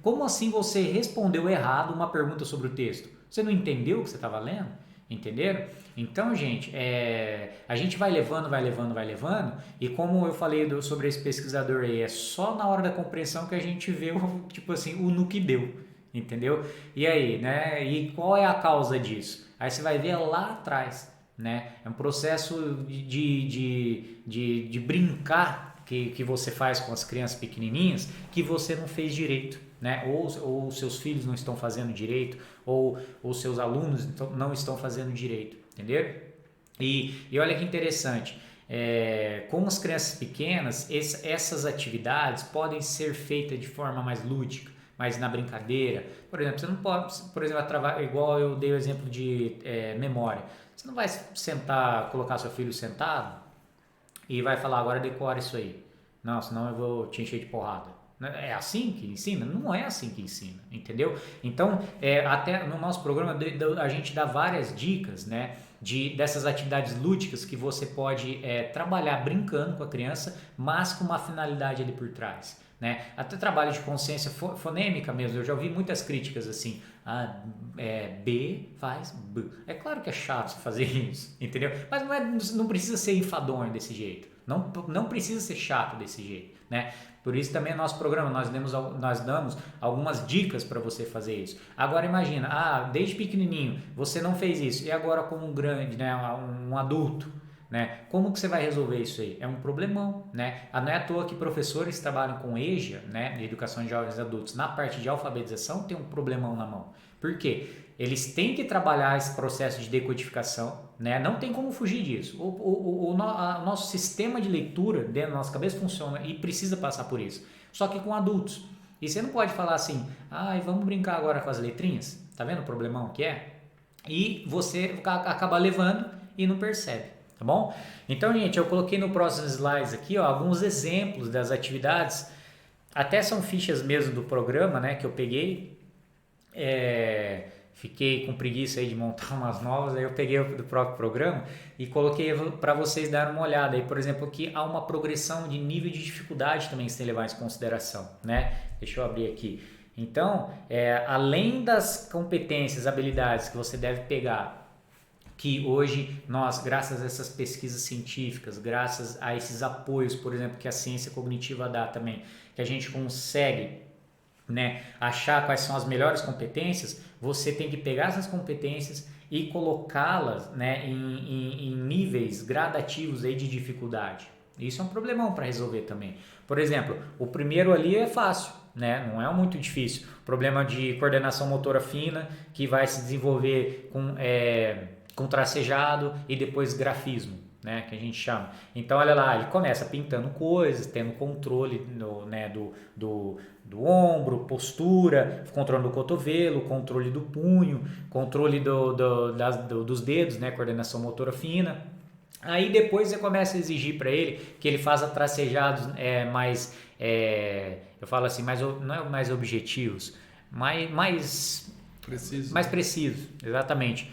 como assim você respondeu errado uma pergunta sobre o texto? Você não entendeu o que você estava lendo? Entenderam? Então, gente, a gente vai levando, e como eu falei sobre esse pesquisador aí, é só na hora da compreensão que a gente vê tipo assim, o no que deu, entendeu? E aí, né? E qual é a causa disso? Aí você vai ver lá atrás, né? É um processo de brincar que você faz com as crianças pequenininhas que você não fez direito, né? Ou seus filhos não estão fazendo direito, ou seus alunos não estão fazendo direito, entendeu? E olha que interessante, com as crianças pequenas, essas atividades podem ser feitas de forma mais lúdica, mais na brincadeira. Por exemplo, você não pode, igual eu dei o exemplo de memória, você não vai colocar seu filho sentado e vai falar, agora decora isso aí. Não, senão eu vou te encher de porrada. É assim que ensina? Não é assim que ensina, entendeu? Então, até no nosso programa a gente dá várias dicas, né, dessas atividades lúdicas que você pode trabalhar brincando com a criança, mas com uma finalidade ali por trás, né? Até trabalho de consciência fonêmica mesmo, eu já ouvi muitas críticas assim, B faz B. É claro que é chato fazer isso, entendeu? Mas não precisa ser enfadonho desse jeito, não precisa ser chato desse jeito, né? Por isso também no nosso programa nós damos algumas dicas para você fazer isso. Agora imagina, desde pequenininho você não fez isso, e agora como um grande, né, um adulto, né? Como que você vai resolver isso aí? É um problemão, né? Não é à toa que professores que trabalham com EJA, né, de educação de jovens e adultos, na parte de alfabetização tem um problemão na mão. Por quê? Eles têm que trabalhar esse processo de decodificação, né? Não tem como fugir disso. O nosso sistema de leitura dentro da nossa cabeça funciona e precisa passar por isso. Só que com adultos. E você não pode falar assim, vamos brincar agora com as letrinhas. Tá vendo o problemão que é? E você acaba levando e não percebe, tá bom? Então, gente, eu coloquei no próximo slides aqui, alguns exemplos das atividades. Até são fichas mesmo do programa, né, que eu peguei. Fiquei com preguiça aí de montar umas novas, aí eu peguei do próprio programa e coloquei para vocês darem uma olhada. Aí, por exemplo, aqui há uma progressão de nível de dificuldade também que você tem que levar em consideração, né? Deixa eu abrir aqui. Então, além das competências, habilidades que você deve pegar, que hoje nós, graças a essas pesquisas científicas, graças a esses apoios, por exemplo, que a ciência cognitiva dá também, que a gente consegue, né, achar quais são as melhores competências, você tem que pegar essas competências e colocá-las, né, em níveis gradativos aí de dificuldade. Isso é um problemão para resolver também. Por exemplo, o primeiro ali é fácil, né? Não é muito difícil. Problema de coordenação motora fina, que vai se desenvolver com tracejado e depois grafismo, né? Que a gente chama. Então, olha lá, ele começa pintando coisas, tendo controle do ombro, postura, controle do cotovelo, controle do punho, controle dos dedos, né? Coordenação motora fina. Aí depois você começa a exigir para ele que ele faça tracejados mais, eu falo assim, não é mais objetivos, mais precisos, exatamente.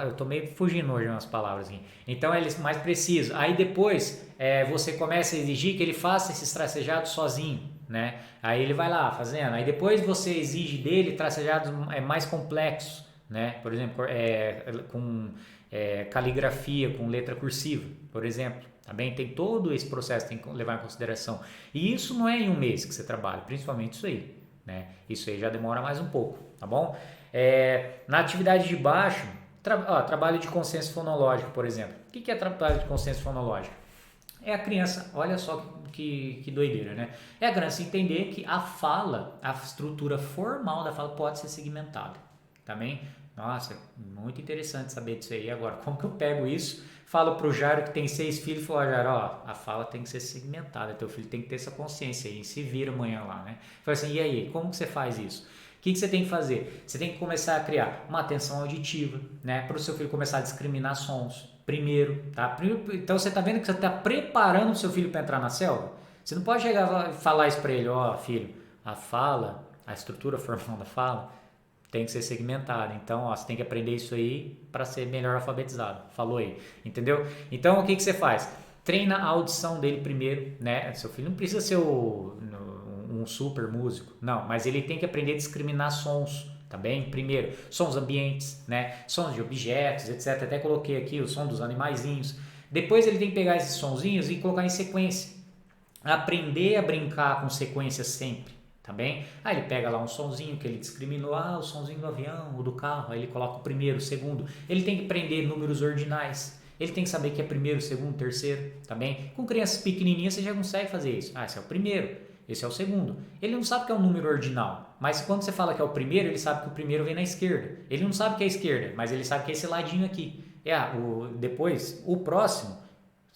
Eu estou meio fugindo hoje umas palavras aqui. Então ele é mais preciso. Aí depois você começa a exigir que ele faça esses tracejados sozinho, né? Aí ele vai lá fazendo. Aí depois você exige dele tracejados mais complexos, né? Por exemplo, com caligrafia com letra cursiva, por exemplo. Tá bem? Tem todo esse processo que tem que levar em consideração. E isso não é em um mês que você trabalha, principalmente isso aí, né? Isso aí já demora mais um pouco, tá bom? Na atividade de baixo, trabalho de consciência fonológica, por exemplo. O que é trabalho de consciência fonológica? É a criança, olha só que doideira, né? É a criança entender que a fala, a estrutura formal da fala pode ser segmentada, tá bem? Nossa, muito interessante saber disso aí. Agora, como que eu pego isso? Falo pro Jairo que tem 6 filhos e falo, Jairo, a fala tem que ser segmentada, teu filho tem que ter essa consciência aí, se vira amanhã lá, né? Fala assim, e aí, como que você faz isso? O que você tem que fazer? Você tem que começar a criar uma atenção auditiva, né? Para o seu filho começar a discriminar sons, primeiro, tá? Então você tá vendo que você tá preparando o seu filho para entrar na selva? Você não pode chegar e falar isso para ele, filho, a fala, a estrutura formal da fala tem que ser segmentada. Então, você tem que aprender isso aí para ser melhor alfabetizado. Falou aí, entendeu? Então, o que você faz? Treina a audição dele primeiro, né? Seu filho não precisa ser um super músico, não, mas ele tem que aprender a discriminar sons, tá bem? Primeiro, sons ambientes, né? Sons de objetos, etc. Até coloquei aqui o som dos animaizinhos. Depois ele tem que pegar esses sonzinhos e colocar em sequência. Aprender a brincar com sequências sempre. Tá bem? Aí ele pega lá um sonzinho que ele discriminou, o sonzinho do avião ou do carro, aí ele coloca o primeiro, o segundo. Ele tem que aprender números ordinais, ele tem que saber que é primeiro, segundo, terceiro, tá bem? Com crianças pequenininhas você já consegue fazer isso. Esse é o primeiro, esse é o segundo. Ele não sabe que é um número ordinal, mas quando você fala que é o primeiro, ele sabe que o primeiro vem na esquerda. Ele não sabe que é a esquerda, mas ele sabe que é esse ladinho aqui. Depois, o próximo,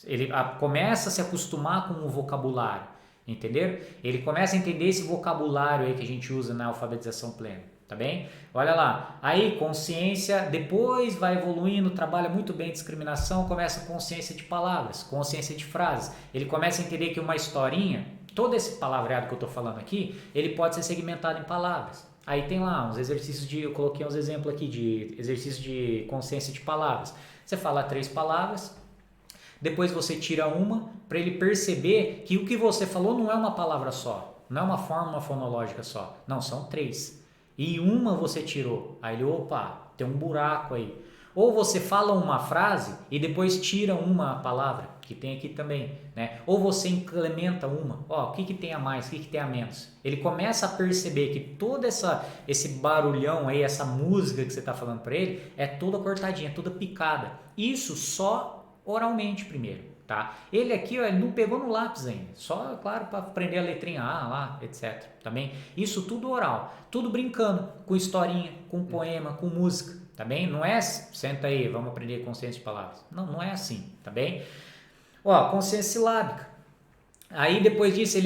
ele começa a se acostumar com o vocabulário. Entenderam? Ele começa a entender esse vocabulário aí que a gente usa na alfabetização plena, tá bem? Olha lá, aí consciência, depois vai evoluindo, trabalha muito bem discriminação, começa a consciência de palavras, consciência de frases. Ele começa a entender que uma historinha, todo esse palavreado que eu tô falando aqui, ele pode ser segmentado em palavras. Aí tem lá uns exercícios eu coloquei uns exemplos aqui de exercício de consciência de palavras. Você fala 3 palavras, depois você tira uma para ele perceber que o que você falou não é uma palavra só, não é uma forma fonológica só, não, são 3. E uma você tirou, aí ele, opa, tem um buraco aí. Ou você fala uma frase e depois tira uma palavra, que tem aqui também, né? Ou você incrementa uma, o que tem a mais, o que tem a menos. Ele começa a perceber que todo esse barulhão aí, essa música que você está falando para ele, é toda cortadinha, toda picada. Isso só oralmente primeiro, tá? Ele aqui, ele não pegou no lápis ainda, só, claro, para aprender a letrinha A lá, etc. Também, isso tudo oral, tudo brincando, com historinha, com poema, com música, tá bem? Não é, senta aí, vamos aprender consciência de palavras. Não é assim, tá bem? Consciência silábica. Aí depois disso,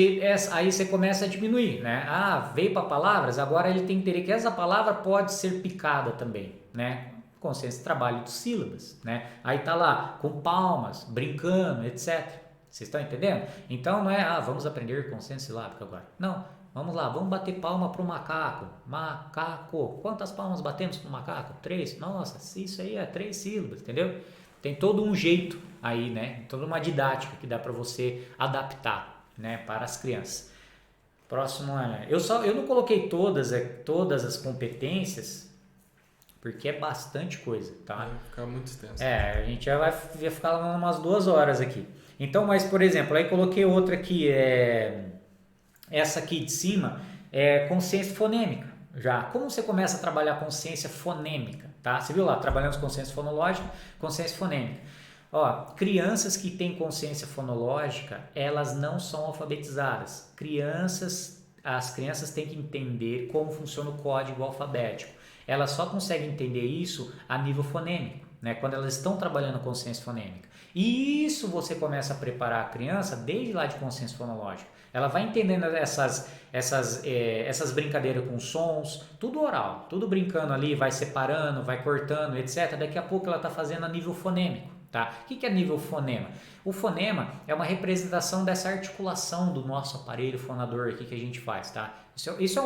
aí você começa a diminuir, né? Veio para palavras, agora ele tem que entender que essa palavra pode ser picada também, né? Consciência de trabalho de sílabas, né? Aí tá lá, com palmas, brincando, etc. Vocês estão entendendo? Então não é, vamos aprender consciência silábica agora. Não, vamos lá, vamos bater palma pro macaco. Macaco. Quantas palmas batemos pro macaco? 3. Nossa, isso aí é 3 sílabas, entendeu? Tem todo um jeito aí, né? Toda uma didática que dá para você adaptar, né, para as crianças. Próximo, eu não coloquei todas as competências, porque é bastante coisa, tá? Vai ficar muito extenso. A gente já vai ficar lá umas 2 horas aqui. Então, mas por exemplo, aí coloquei outra aqui, essa aqui de cima é consciência fonêmica. Já, como você começa a trabalhar consciência fonêmica, tá? Você viu lá, trabalhando com consciência fonológica, consciência fonêmica. Ó, crianças que têm consciência fonológica, elas não são alfabetizadas. As crianças têm que entender como funciona o código alfabético. Elas só conseguem entender isso a nível fonêmico, né? Quando elas estão trabalhando consciência fonêmica. E isso você começa a preparar a criança desde lá de consciência fonológica. Ela vai entendendo essas brincadeiras com sons, tudo oral, tudo brincando ali, vai separando, vai cortando, etc. Daqui a pouco ela está fazendo a nível fonêmico. Tá? O que é nível fonema? O fonema é uma representação dessa articulação do nosso aparelho fonador aqui que a gente faz. Tá? Isso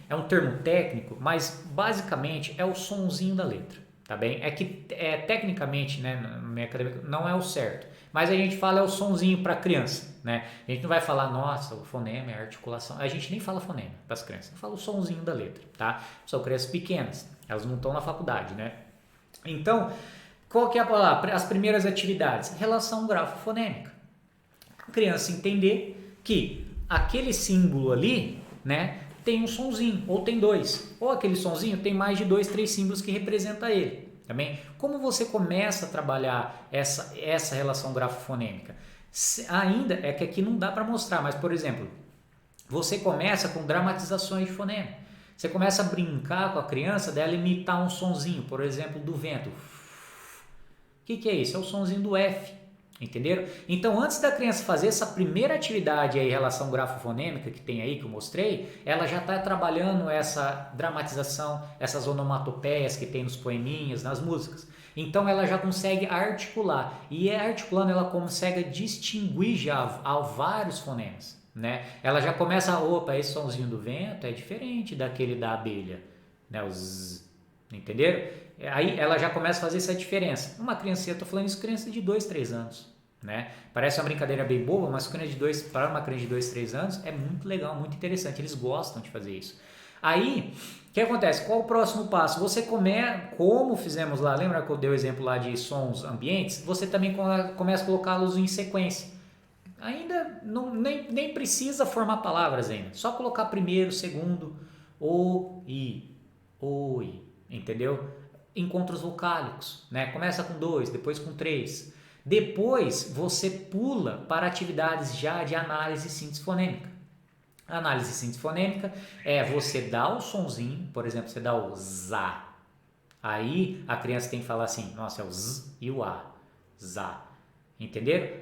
é um termo técnico, mas basicamente é o sonzinho da letra. Tá bem? É que tecnicamente, né, no meio acadêmico, não é o certo, mas a gente fala é o sonzinho para criança, né? A gente não vai falar, nossa, o fonema é a articulação, a gente nem fala fonema para as crianças, fala o sonzinho da letra, tá? São crianças pequenas, elas não estão na faculdade, né? Então, qual que é a palavra? As primeiras atividades, relação grafo-fonêmica. A criança entender que aquele símbolo ali, né, tem um sonzinho, ou tem 2, ou aquele sonzinho tem mais de 2, 3 símbolos que representa ele, também. Como você começa a trabalhar essa relação grafo-fonêmica? Ainda é que aqui não dá para mostrar, mas por exemplo, você começa com dramatizações de fonema. Você começa a brincar com a criança dela imitar um sonzinho, por exemplo, do vento. O que é isso? É o sonzinho do F. Entenderam? Então, antes da criança fazer essa primeira atividade aí, relação grafofonêmica que tem aí, que eu mostrei, ela já está trabalhando essa dramatização, essas onomatopeias que tem nos poeminhas, nas músicas. Então, ela já consegue articular. E articulando, ela consegue distinguir já vários fonemas, né? Ela já começa, opa, esse sonzinho do vento é diferente daquele da abelha, né? Os, entenderam? Aí ela já começa a fazer essa diferença. Uma criança, eu estou falando isso, criança de 2, 3 anos. Né? Parece uma brincadeira bem boba, mas para uma criança de 2, 3 anos é muito legal, muito interessante. Eles gostam de fazer isso. Aí, o que acontece? Qual o próximo passo? Você como fizemos lá, lembra que eu dei o exemplo lá de sons ambientes? Você também começa a colocá-los em sequência. Ainda nem precisa formar palavras ainda. Só colocar primeiro, segundo, o, i, entendeu? Encontros vocálicos, né? Começa com 2, depois com 3. Depois você pula para atividades já de análise e síntese fonêmica. Análise e síntese fonêmica é você dar o sonzinho, por exemplo, você dá o zá. Aí a criança tem que falar assim, nossa, é o z e o a, zá. Entenderam?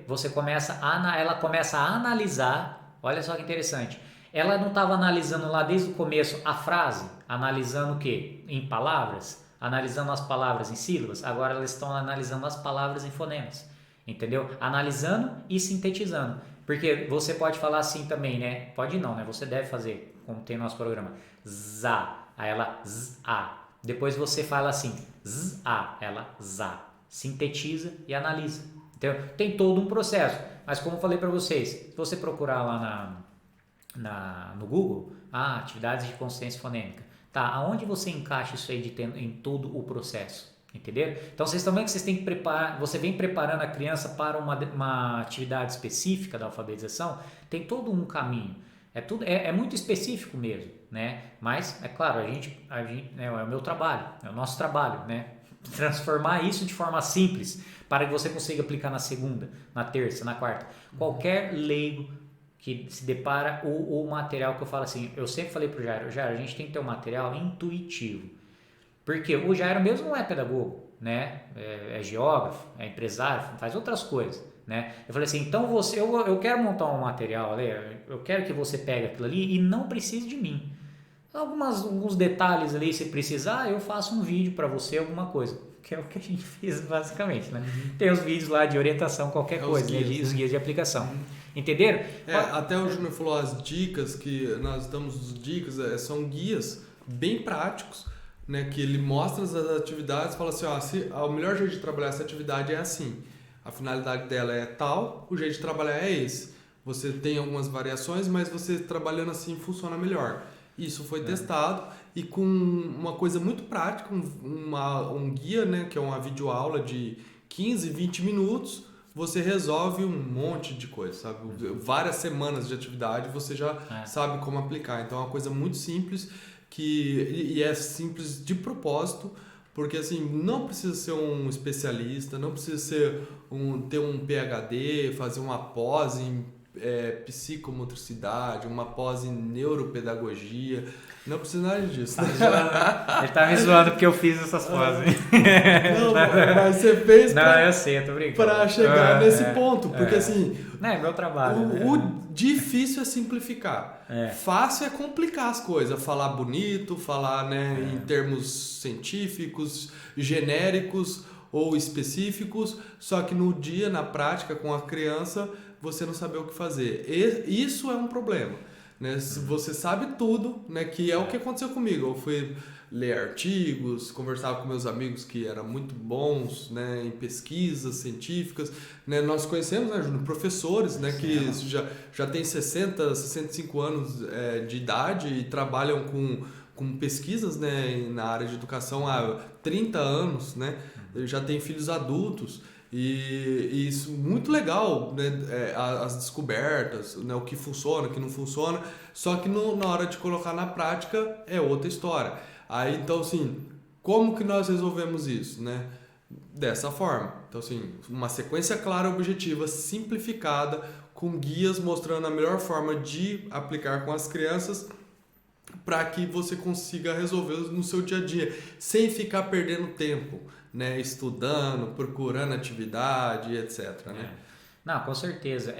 Ela começa a analisar, olha só que interessante. Ela não estava analisando lá desde o começo a frase, analisando o quê? Em palavras? Analisando as palavras em sílabas, agora elas estão analisando as palavras em fonemas, entendeu? Analisando e sintetizando, porque você pode falar assim também, né? Pode não, né? Você deve fazer, como tem no nosso programa, zá, aí ela zá. Depois você fala assim, zá, ela zá. Sintetiza e analisa, entendeu? Tem todo um processo, mas como eu falei para vocês, se você procurar lá no Google, atividades de consciência fonêmica, tá, aonde você encaixa isso aí em todo o processo, entenderam? Então vocês estão vendo que vocês têm que preparar, você vem preparando a criança para uma atividade específica da alfabetização, tem todo um caminho, é muito específico mesmo, né? Mas é claro, a gente né, é o meu trabalho, é o nosso trabalho, né? Transformar isso de forma simples para que você consiga aplicar na segunda, na terça, na quarta. Qualquer leigo que se depara, o material que eu falo assim, eu sempre falei pro Jairo, a gente tem que ter um material intuitivo, porque o Jairo mesmo não é pedagogo, né? É geógrafo, é empresário, faz outras coisas, né? Eu falei assim, então eu quero montar um material ali, eu quero que você pegue aquilo ali e não precise de mim. Alguns detalhes ali, se precisar, eu faço um vídeo para você, alguma coisa, que é o que a gente fez basicamente, né? Tem os vídeos lá de orientação, qualquer coisa, os guias de aplicação. Entenderam? Até o Júnior falou as dicas, que nós damos as dicas, são guias bem práticos, né, que ele mostra as atividades e fala assim, o melhor jeito de trabalhar essa atividade é assim, a finalidade dela é tal, o jeito de trabalhar é esse. Você tem algumas variações, mas você trabalhando assim funciona melhor. Isso foi testado e com uma coisa muito prática, um guia, né, que é uma videoaula de 15, 20 minutos, você resolve um monte de coisa, sabe? Várias semanas de atividade você já sabe como aplicar. Então é uma coisa muito simples e é simples de propósito, porque assim, não precisa ser um especialista, não precisa ter um PhD, fazer uma pós em psicomotricidade, uma pós em neuropedagogia, não precisa nada disso. Ele tá me zoando porque eu fiz essas poses. Não, mas você fez eu sei, eu tô brincando. Pra chegar nesse ponto, porque assim... Não, é meu trabalho. O difícil é simplificar. Fácil é complicar as coisas, falar bonito, falar em termos científicos, genéricos ou específicos, só que no dia, na prática, com a criança, você não saber o que fazer. Isso é um problema. Né? Se você sabe tudo, né? Que é o que aconteceu comigo. Eu fui ler artigos, conversava com meus amigos que eram muito bons, né, em pesquisas científicas, né? Nós conhecemos, né, Júnior, professores, né, que já têm 60, 65 anos de idade e trabalham com pesquisas, né, na área de educação há 30 anos, né? Já têm filhos adultos. E isso muito legal, né? As descobertas, né? O que funciona, o que não funciona, só que na hora de colocar na prática é outra história. Aí então assim, como que nós resolvemos isso, né? Dessa forma. Então assim, uma sequência clara, objetiva, simplificada, com guias mostrando a melhor forma de aplicar com as crianças, para que você consiga resolver no seu dia a dia, sem ficar perdendo tempo, né, estudando, procurando atividade, etc. Né? Não, com certeza.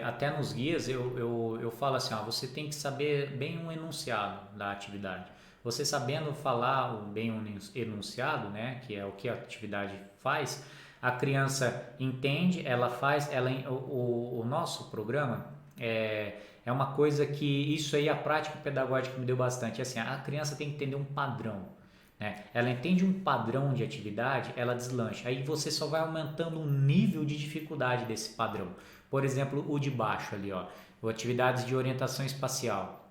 Até nos guias eu falo assim, você tem que saber bem um enunciado da atividade. Você sabendo falar bem um enunciado, né, que é o que a atividade faz, a criança entende, ela faz, o nosso programa é uma coisa que isso aí a prática pedagógica me deu bastante. Assim, a criança tem que entender um padrão. Né? Ela entende um padrão de atividade, ela deslancha. Aí você só vai aumentando o nível de dificuldade desse padrão. Por exemplo, o de baixo ali, atividades de orientação espacial.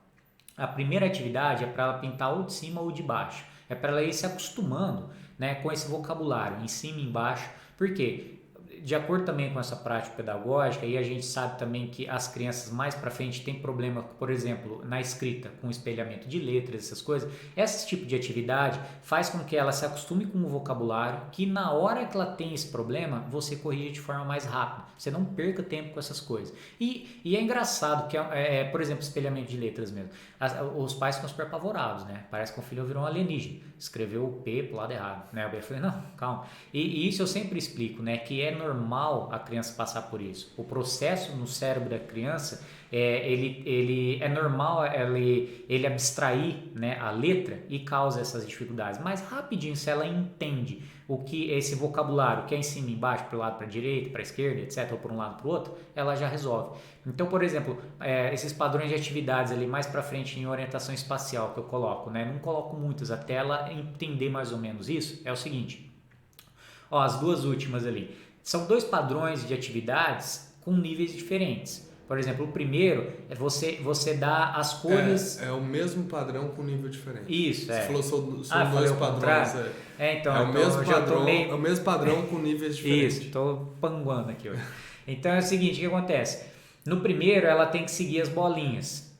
A primeira atividade é para ela pintar ou de cima ou de baixo. É para ela ir se acostumando, né, com esse vocabulário, em cima e embaixo. Por quê? De acordo também com essa prática pedagógica, e a gente sabe também que as crianças mais para frente têm problema, por exemplo, na escrita, com espelhamento de letras, essas coisas. Esse tipo de atividade faz com que ela se acostume com o vocabulário, que na hora que ela tem esse problema, você corrige de forma mais rápida. Você não perca tempo com essas coisas. E é engraçado que, por exemplo, espelhamento de letras mesmo. Os pais ficam super apavorados, né? Parece que o filho virou um alienígena. Escreveu o P pro lado errado, né? Eu falei, não, calma. E isso eu sempre explico, né? Que é normal a criança passar por isso. O processo no cérebro da criança, ele é normal ele abstrair, né, a letra e causa essas dificuldades. Mas rapidinho, se ela entende o que esse vocabulário, que é em cima e embaixo, para o lado, para a direita, para a esquerda, etc., ou para um lado para o outro, ela já resolve. Então, por exemplo, esses padrões de atividades ali mais para frente em orientação espacial que eu coloco, né? Não coloco muitas, até ela entender mais ou menos isso, é o seguinte. As duas últimas ali. São dois padrões de atividades com níveis diferentes. Por exemplo, o primeiro é você dá as cores... É o mesmo padrão com nível diferente. Isso, Você falou são dois padrões. Então, é o mesmo padrão, é o mesmo padrão com níveis diferentes. Isso, estou panguando aqui hoje. Então é o seguinte, o que acontece? No primeiro, ela tem que seguir as bolinhas.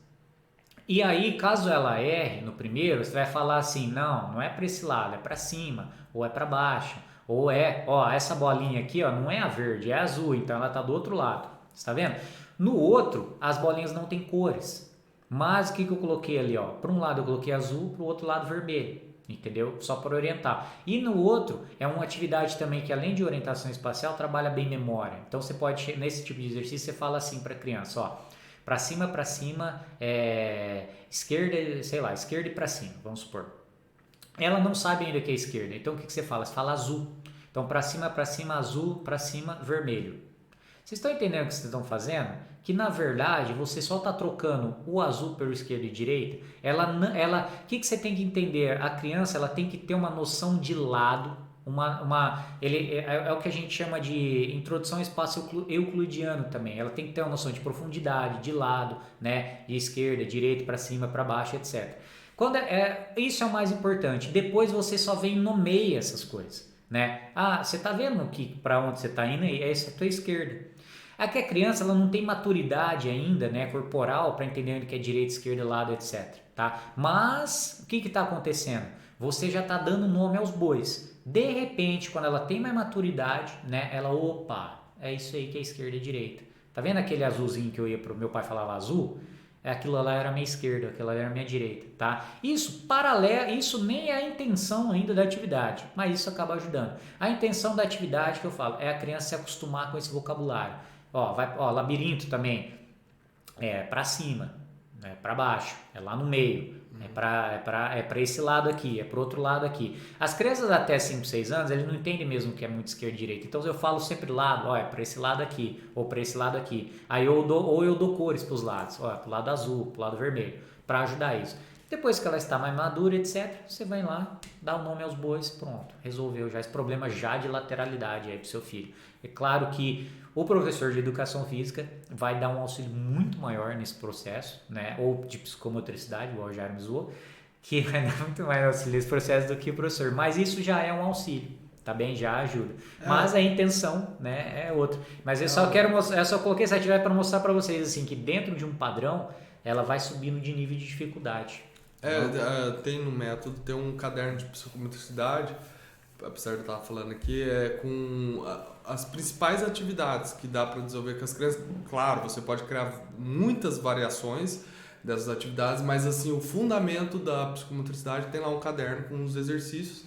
E aí, caso ela erre no primeiro, você vai falar assim, não é para esse lado, é para cima, ou é para baixo, ou essa bolinha aqui, não é a verde, é a azul, então ela está do outro lado. Você está vendo? No outro, as bolinhas não têm cores. Mas o que eu coloquei ali? Para um lado eu coloquei azul, para o outro lado vermelho. Entendeu? Só para orientar. E no outro, é uma atividade também que além de orientação espacial, trabalha bem memória. Então você pode, nesse tipo de exercício, você fala assim para a criança, para cima, esquerda, sei lá, esquerda e para cima, vamos supor. Ela não sabe ainda que é esquerda, então o que você fala? Você fala azul. Então para cima, azul, para cima, vermelho. Vocês estão entendendo o que vocês estão fazendo? Que na verdade você só está trocando o azul pelo esquerdo e direita. O que você tem que entender? A criança ela tem que ter uma noção de lado, ele é o que a gente chama de introdução ao espaço euclidiano também. Ela tem que ter uma noção de profundidade, de lado, né, de esquerda, direita, para cima, para baixo, etc. Isso é o mais importante. Depois você só vem e nomeia essas coisas, né? Você está vendo para onde você está indo? Essa é a tua esquerda. Aqui a criança ela não tem maturidade ainda, né, corporal, para entender onde que é direita, esquerda, lado, etc. Tá? Mas o que está acontecendo? Você já está dando nome aos bois. De repente, quando ela tem mais maturidade, né, opa, é isso aí que é esquerda e direita. Tá vendo aquele azulzinho que eu ia pro meu pai falava azul? Aquilo lá era a minha esquerda, aquilo lá era a minha direita, tá? Isso paralelo, isso nem é a intenção ainda da atividade, mas isso acaba ajudando. A intenção da atividade que eu falo é a criança se acostumar com esse vocabulário. Labirinto também é para cima, é para baixo, é lá no meio. É para esse lado aqui, é para o outro lado aqui. As crianças até 5, 6 anos, eles não entendem mesmo o que é muito esquerda e direita. Então eu falo sempre lado, é para esse lado aqui, ou para esse lado aqui. Aí eu dou cores para os lados, para o lado azul, para o lado vermelho, para ajudar isso. Depois que ela está mais madura, etc., você vai lá, dá o nome aos bois, pronto, resolveu já esse problema já de lateralidade aí para o seu filho. É claro que o professor de educação física vai dar um auxílio muito maior nesse processo, né? Ou de psicomotricidade, igual o Jair me zoou, que vai dar muito mais auxílio nesse processo do que o professor. Mas isso já é um auxílio, tá bem? Já ajuda. Mas a intenção, né, é outra. Mas eu só quero mostrar, eu só coloquei essa atividade para mostrar para vocês assim que dentro de um padrão ela vai subindo de nível de dificuldade. Tem no método, tem um caderno de psicomotricidade, apesar de eu estar falando aqui, com as principais atividades que dá para desenvolver com as crianças. Claro, você pode criar muitas variações dessas atividades, mas assim, o fundamento da psicomotricidade tem lá um caderno com os exercícios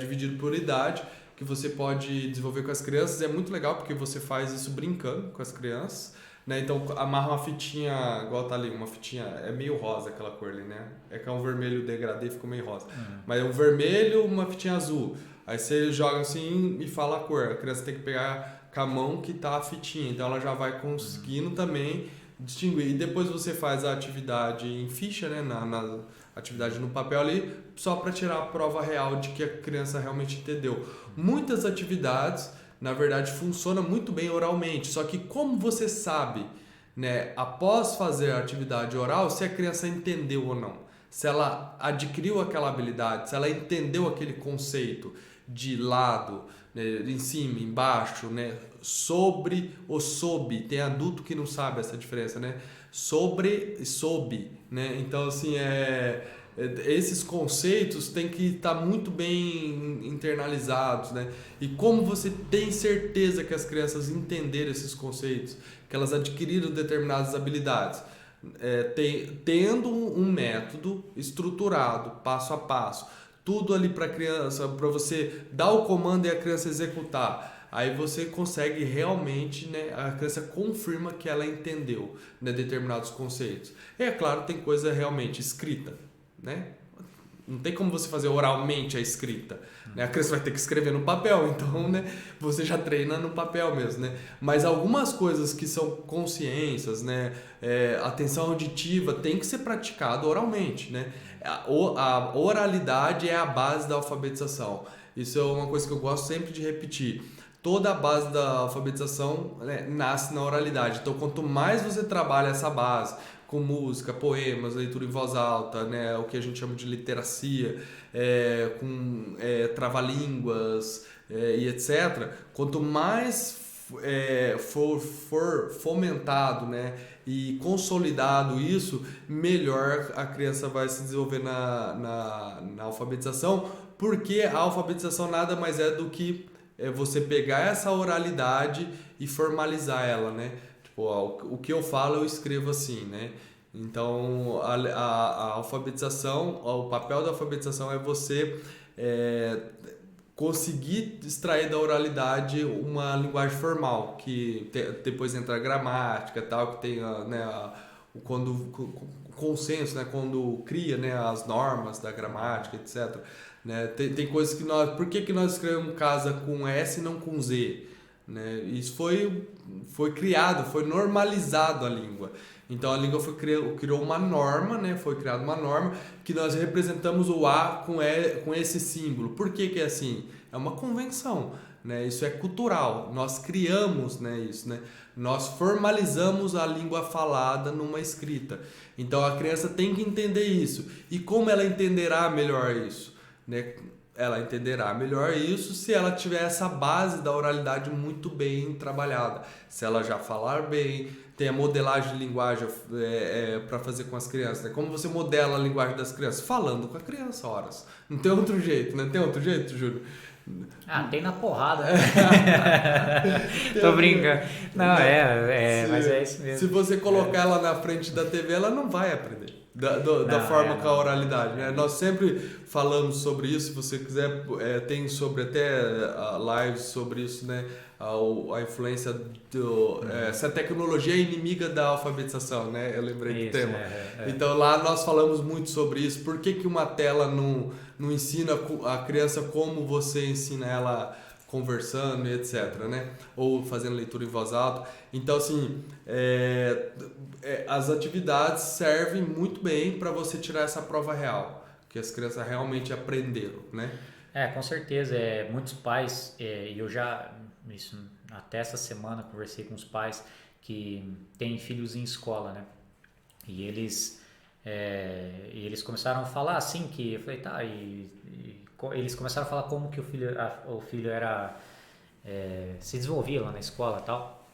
dividido por idade que você pode desenvolver com as crianças. É muito legal porque você faz isso brincando com as crianças, né? Então amarra uma fitinha, igual tá ali, uma fitinha, é meio rosa aquela cor ali, né? É que é um vermelho degradê, ficou meio rosa. Mas é um vermelho, uma fitinha azul. Aí você joga assim e fala a cor. A criança tem que pegar com a mão que tá a fitinha, então ela já vai conseguindo também distinguir. E depois você faz a atividade em ficha, né? Na atividade no papel ali, só para tirar a prova real de que a criança realmente entendeu. Muitas atividades, na verdade, funcionam muito bem oralmente, só que como você sabe, né, após fazer a atividade oral, se a criança entendeu ou não, se ela adquiriu aquela habilidade, se ela entendeu aquele conceito de lado, né, em cima, embaixo, né, sobre ou sob, tem adulto que não sabe essa diferença, né, sobre e sob, né, então assim, esses conceitos têm que estar muito bem internalizados, né? E como você tem certeza que as crianças entenderam esses conceitos, que elas adquiriram determinadas habilidades? Tendo um método estruturado, passo a passo, tudo ali para a criança, para você dar o comando e a criança executar. Aí você consegue realmente, né, a criança confirma que ela entendeu, né, determinados conceitos. E é claro, tem coisa realmente escrita, né? Não tem como você fazer oralmente a escrita, né? A criança vai ter que escrever no papel, então, né, você já treina no papel mesmo, né? Mas algumas coisas que são consciências, né, atenção auditiva tem que ser praticado oralmente, né? A oralidade é a base da alfabetização. Isso é uma coisa que eu gosto sempre de repetir. Toda a base da alfabetização, né, nasce na oralidade. Então, quanto mais você trabalha essa base com música, poemas, leitura em voz alta, né, o que a gente chama de literacia, com trava-línguas e etc., quanto mais for fomentado, né, e consolidado isso, melhor a criança vai se desenvolver na alfabetização, porque a alfabetização nada mais é do que você pegar essa oralidade e formalizar ela, né? O que eu falo eu escrevo assim, né? Então a alfabetização, o papel da alfabetização é você conseguir extrair da oralidade uma linguagem formal, que depois entra a gramática, tal, que tem o consenso, né? Quando cria, né, as normas da gramática, etc. Né? Tem coisas que por que nós escrevemos casa com S e não com Z? Né? Isso foi criado, foi normalizado a língua. Então a língua criou uma norma, né? Foi criada uma norma que nós representamos o A com esse símbolo. Por que é assim? é uma convenção, né? Isso é cultural, nós criamos, né, isso, né? Nós formalizamos a língua falada numa escrita. Então a criança tem que entender isso. E como ela entenderá melhor isso, né? Ela entenderá melhor isso se ela tiver essa base da oralidade muito bem trabalhada. Se ela já falar bem, tem a modelagem de linguagem para fazer com as crianças. Né? Como você modela a linguagem das crianças? Falando com a criança, horas. Não tem outro jeito, né? Tem outro jeito, Júlio? Tem na porrada. Tô brincando. Não, mas é isso mesmo. Se você colocar ela na frente da TV, ela não vai aprender. Da forma com a oralidade, né? Nós sempre falamos sobre isso. Se você quiser, tem sobre até lives sobre isso, né? A influência essa tecnologia é inimiga da alfabetização, né? Eu lembrei do tema. Então lá nós falamos muito sobre isso. Por que uma tela não ensina a criança como você ensina ela conversando e etc, né? Ou fazendo leitura em voz alta. Então, assim, as atividades servem muito bem para você tirar essa prova real, que as crianças realmente aprenderam, né? Com certeza. Muitos pais, e eu já, até essa semana, conversei com os pais que têm filhos em escola, né? E eles começaram a falar assim, que eu falei, tá, eles começaram a falar como que o filho era se desenvolvia lá na escola e tal,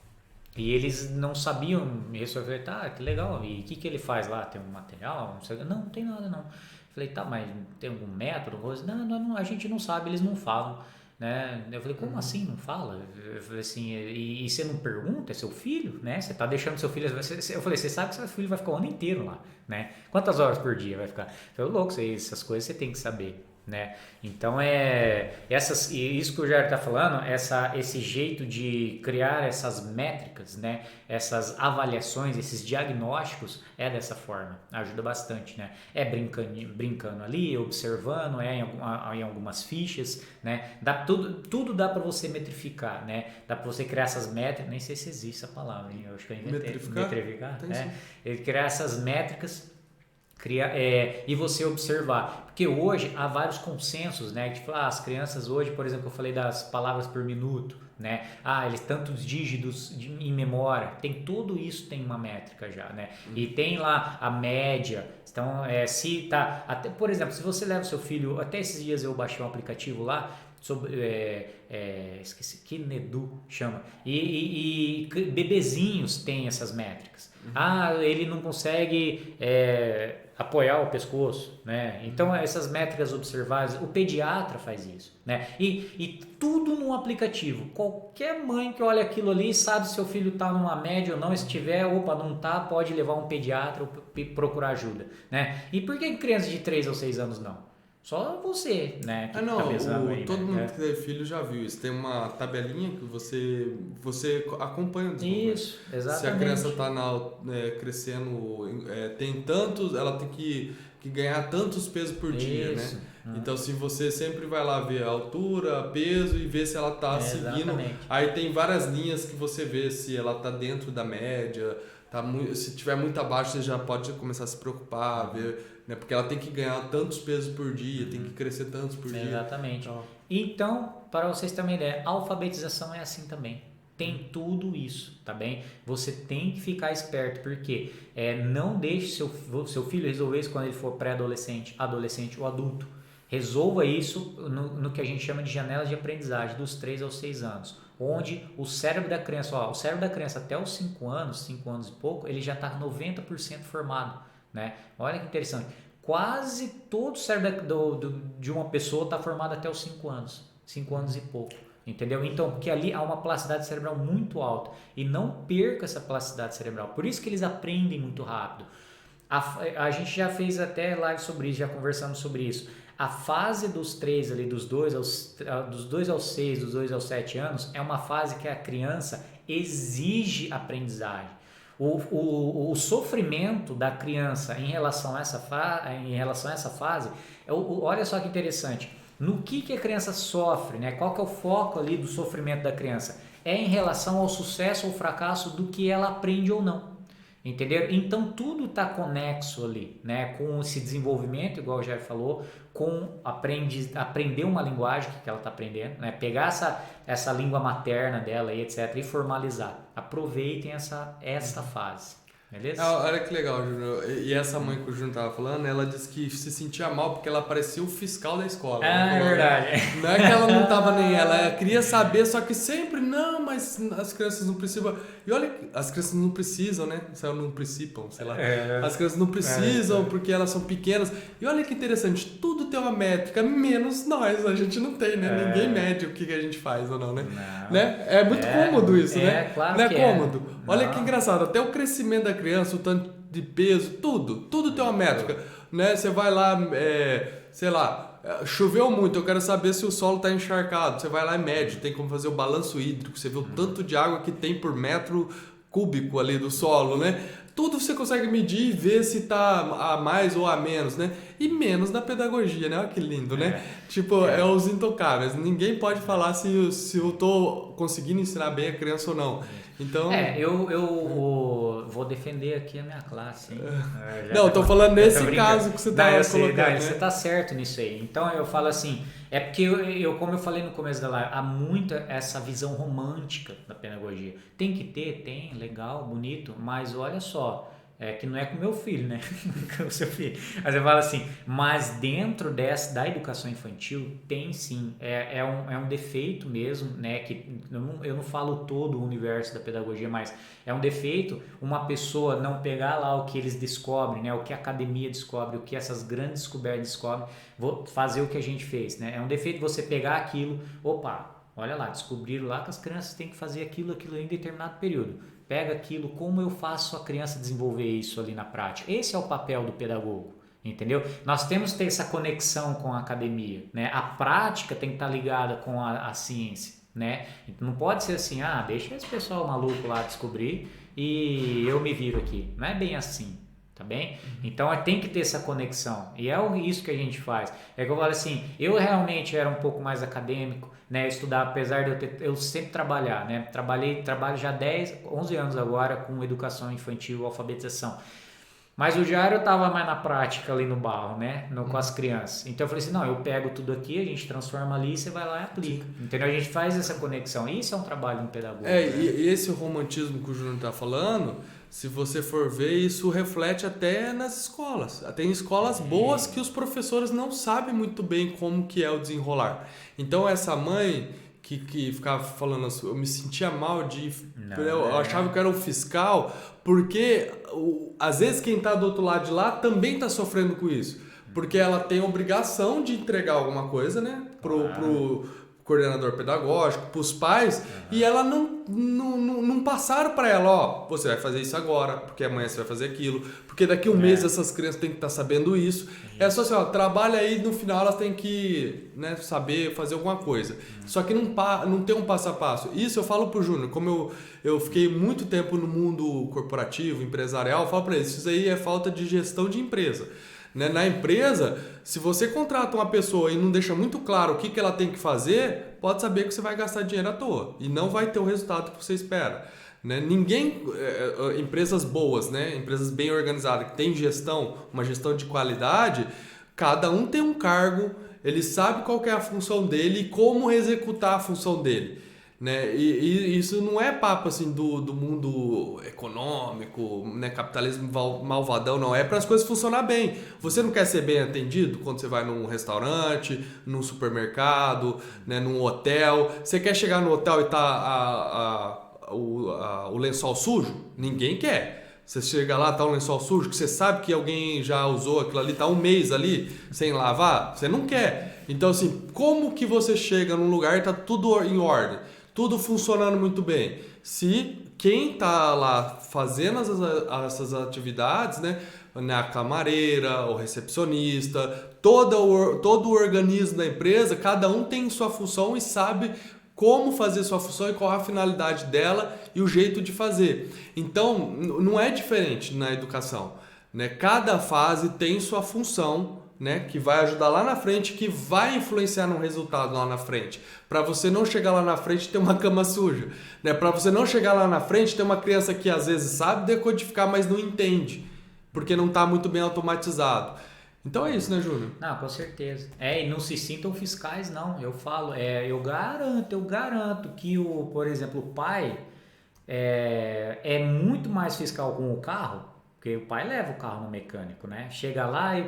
e eles não sabiam me responder. Eu falei, tá, que legal, e o que ele faz lá? Tem um material? Não sei. Não tem nada não. Eu falei, tá, mas tem algum método? Não, a gente não sabe, eles não falam, né? Eu falei, como assim não fala? Eu falei assim, e você não pergunta? É seu filho, né? Você tá deixando seu filho... Eu falei, você sabe que seu filho vai ficar o ano inteiro lá, né? Quantas horas por dia vai ficar? Eu falei, louco, essas coisas você tem que saber, né? Então isso que o Jair está falando, esse jeito de criar essas métricas, né? Essas avaliações, esses diagnósticos, dessa forma, ajuda bastante, né? Brincando ali, observando, em algumas fichas, né? Tudo dá para você metrificar, né? Dá para você criar essas métricas, nem sei se existe essa palavra, hein? Eu acho que eu inventei. Metrificar, criar essas métricas. E você observar, porque hoje há vários consensos, né? Tipo, as crianças hoje, por exemplo, eu falei das palavras por minuto, né? Eles tantos dígitos em memória, tudo isso tem uma métrica já, né? E tem lá a média. Então, se tá, até, por exemplo, se você leva o seu filho, até esses dias eu baixei um aplicativo lá sobre esqueci, Kinedu chama, e bebezinhos têm essas métricas. Ele não consegue apoiar o pescoço, né? Então essas métricas observáveis, o pediatra faz isso, né? E tudo num aplicativo. Qualquer mãe que olha aquilo ali sabe se seu filho está numa média ou não. Se tiver, não tá, pode levar um pediatra ou procurar ajuda, né? E por que crianças de 3 ou 6 anos não? Só você, né? Que não, tá pesando aí, todo né? mundo que tem filho já viu isso. Tem uma tabelinha que você acompanha o desenvolvimento. Isso, exatamente. Se a criança está crescendo, tem tantos, ela tem que ganhar tantos pesos por dia, né? Então, se você sempre vai lá ver a altura, peso e ver se ela está seguindo. Aí tem várias linhas que você vê se ela está dentro da média. Se tiver muito abaixo, você já pode começar a se preocupar, ver, né? Porque ela tem que ganhar tantos pesos por dia, tem que crescer tantos por dia. Exatamente. Então, para vocês terem uma ideia, a alfabetização é assim também. Tem tudo isso, tá bem? Você tem que ficar esperto, porque não deixe seu filho resolver isso quando ele for pré-adolescente, adolescente ou adulto. Resolva isso no que a gente chama de janelas de aprendizagem, dos 3 aos 6 anos. Onde o cérebro da criança, até os 5 anos e pouco, ele já está 90% formado, né? Olha que interessante. Quase todo o cérebro de uma pessoa está formado até os 5 anos e pouco, entendeu? Então, porque ali há uma plasticidade cerebral muito alta, e não perca essa plasticidade cerebral. Por isso que eles aprendem muito rápido. A gente já fez até live sobre isso, já conversamos sobre isso. A fase dos 3 ali, dos 2 aos 6, dos 2 aos 7 anos, é uma fase que a criança exige aprendizagem. O sofrimento da criança em relação a essa fase, olha só que interessante. No que a criança sofre, né? Qual que é o foco ali do sofrimento da criança? É em relação ao sucesso ou fracasso do que ela aprende ou não. Entendeu? Então tudo está conexo ali, né? Com esse desenvolvimento, igual o Jair falou, com aprender uma linguagem que ela está aprendendo, né? Pegar essa língua materna dela e etc. e formalizar. Aproveitem essa fase, beleza? Olha que legal, Júnior. E essa mãe que o Júnior tava falando, ela disse que se sentia mal porque ela parecia o fiscal da escola. É verdade. Não é que ela não tava nem ela queria saber, só que sempre, não, mas as crianças não precisam. E olha, as crianças não precisam, né? Não precisam, sei lá. As crianças não precisam porque elas são pequenas. E olha que interessante, tudo tem uma métrica, menos nós, a gente não tem, né? Ninguém mede o que a gente faz ou não, né? Não. Né? É muito cômodo isso, né? Claro não é que cômodo. É. Olha Não. que engraçado, até o crescimento da criança, o tanto de peso, tudo tem uma métrica, né? Você vai lá, sei lá, choveu muito, eu quero saber se o solo está encharcado, você vai lá e mede, tem como fazer o balanço hídrico, você vê o tanto de água que tem por metro cúbico ali do solo, né? Tudo você consegue medir e ver se tá a mais ou a menos, né? E menos na pedagogia, né? Olha que lindo, né? Tipo, é os intocáveis. Ninguém pode falar se eu tô conseguindo ensinar bem a criança ou não. Então... eu vou defender aqui a minha classe, hein? Não, eu tô falando nesse caso que você tá colocando, né? Você tá certo nisso aí. Então eu falo assim, é porque como eu falei no começo da live, há muita essa visão romântica da pedagogia. Tem que ter, tem, legal, bonito, mas olha só, que não é com meu filho, né? Com o seu filho. Mas eu falo assim, mas dentro da educação infantil tem sim, é um defeito mesmo, né? Que eu não falo todo o universo da pedagogia, mas é um defeito uma pessoa não pegar lá o que eles descobrem, né? O que a academia descobre, o que essas grandes descobertas descobrem, vou fazer o que a gente fez, né? É um defeito você pegar aquilo, olha lá, descobriram lá que as crianças têm que fazer aquilo em determinado período. Pega aquilo, como eu faço a criança desenvolver isso ali na prática? Esse é o papel do pedagogo, entendeu? Nós temos que ter essa conexão com a academia, né? A prática tem que estar ligada com a ciência, né? Então não pode ser assim, deixa esse pessoal maluco lá descobrir e eu me viro aqui. Não é bem assim, tá bem? Então tem que ter essa conexão e é isso que a gente faz. É que eu falo assim, eu realmente era um pouco mais acadêmico, né, estudar, apesar de eu sempre trabalhar, né, trabalho já 11 anos agora com educação infantil, alfabetização, mas o Jairo eu estava mais na prática ali no barro, né, com as crianças, então eu falei assim, não, eu pego tudo aqui, a gente transforma ali e você vai lá e aplica, entendeu? A gente faz essa conexão, isso é um trabalho em pedagogia. E esse romantismo que o Júnior está falando, se você for ver, isso reflete até nas escolas. Tem escolas boas que os professores não sabem muito bem como que é o desenrolar. Então essa mãe que ficava falando assim, eu me sentia mal eu achava que era um fiscal, porque às vezes quem está do outro lado de lá também está sofrendo com isso. Porque ela tem a obrigação de entregar alguma coisa, né, pro coordenador pedagógico, para os pais, e ela não passaram para ela, você vai fazer isso agora, porque amanhã você vai fazer aquilo, porque daqui um mês essas crianças têm que estar sabendo isso. É só assim, trabalha aí, no final elas têm que, né, saber fazer alguma coisa. Só que não tem um passo a passo. Isso eu falo pro Júnior, como eu fiquei muito tempo no mundo corporativo, empresarial, eu falo para eles, isso aí é falta de gestão de empresa. Né? Na empresa, se você contrata uma pessoa e não deixa muito claro o que ela tem que fazer, pode saber que você vai gastar dinheiro à toa e não vai ter o resultado que você espera. Né? Empresas boas, né? Empresas bem organizadas, que tem uma gestão de qualidade, cada um tem um cargo, ele sabe qual que é a função dele e como executar a função dele. Né? E isso não é papo assim do mundo econômico, né? Capitalismo malvadão, não. É para as coisas funcionar bem. Você não quer ser bem atendido quando você vai num restaurante, num supermercado, né? Num hotel. Você quer chegar no hotel e tá o lençol sujo? Ninguém quer. Você chega lá, tá um lençol sujo, que você sabe que alguém já usou aquilo ali, tá um mês ali sem lavar, você não quer. Então assim, como que você chega num lugar e tá tudo em ordem? Tudo funcionando muito bem. Se quem está lá fazendo essas atividades, né, a camareira, o recepcionista, todo o organismo da empresa, cada um tem sua função e sabe como fazer sua função e qual a finalidade dela e o jeito de fazer. Então, não é diferente na educação. Né? Cada fase tem sua função, né, que vai ajudar lá na frente, que vai influenciar no resultado lá na frente. Para você não chegar lá na frente e ter uma cama suja, né? Para você não chegar lá na frente e ter uma criança que às vezes sabe decodificar, mas não entende, porque não está muito bem automatizado. Então é isso, né, Júnior? Não, com certeza. E não se sintam fiscais, não. Eu falo, eu garanto que por exemplo, o pai é muito mais fiscal com o carro, porque o pai leva o carro no mecânico, né? Chega lá e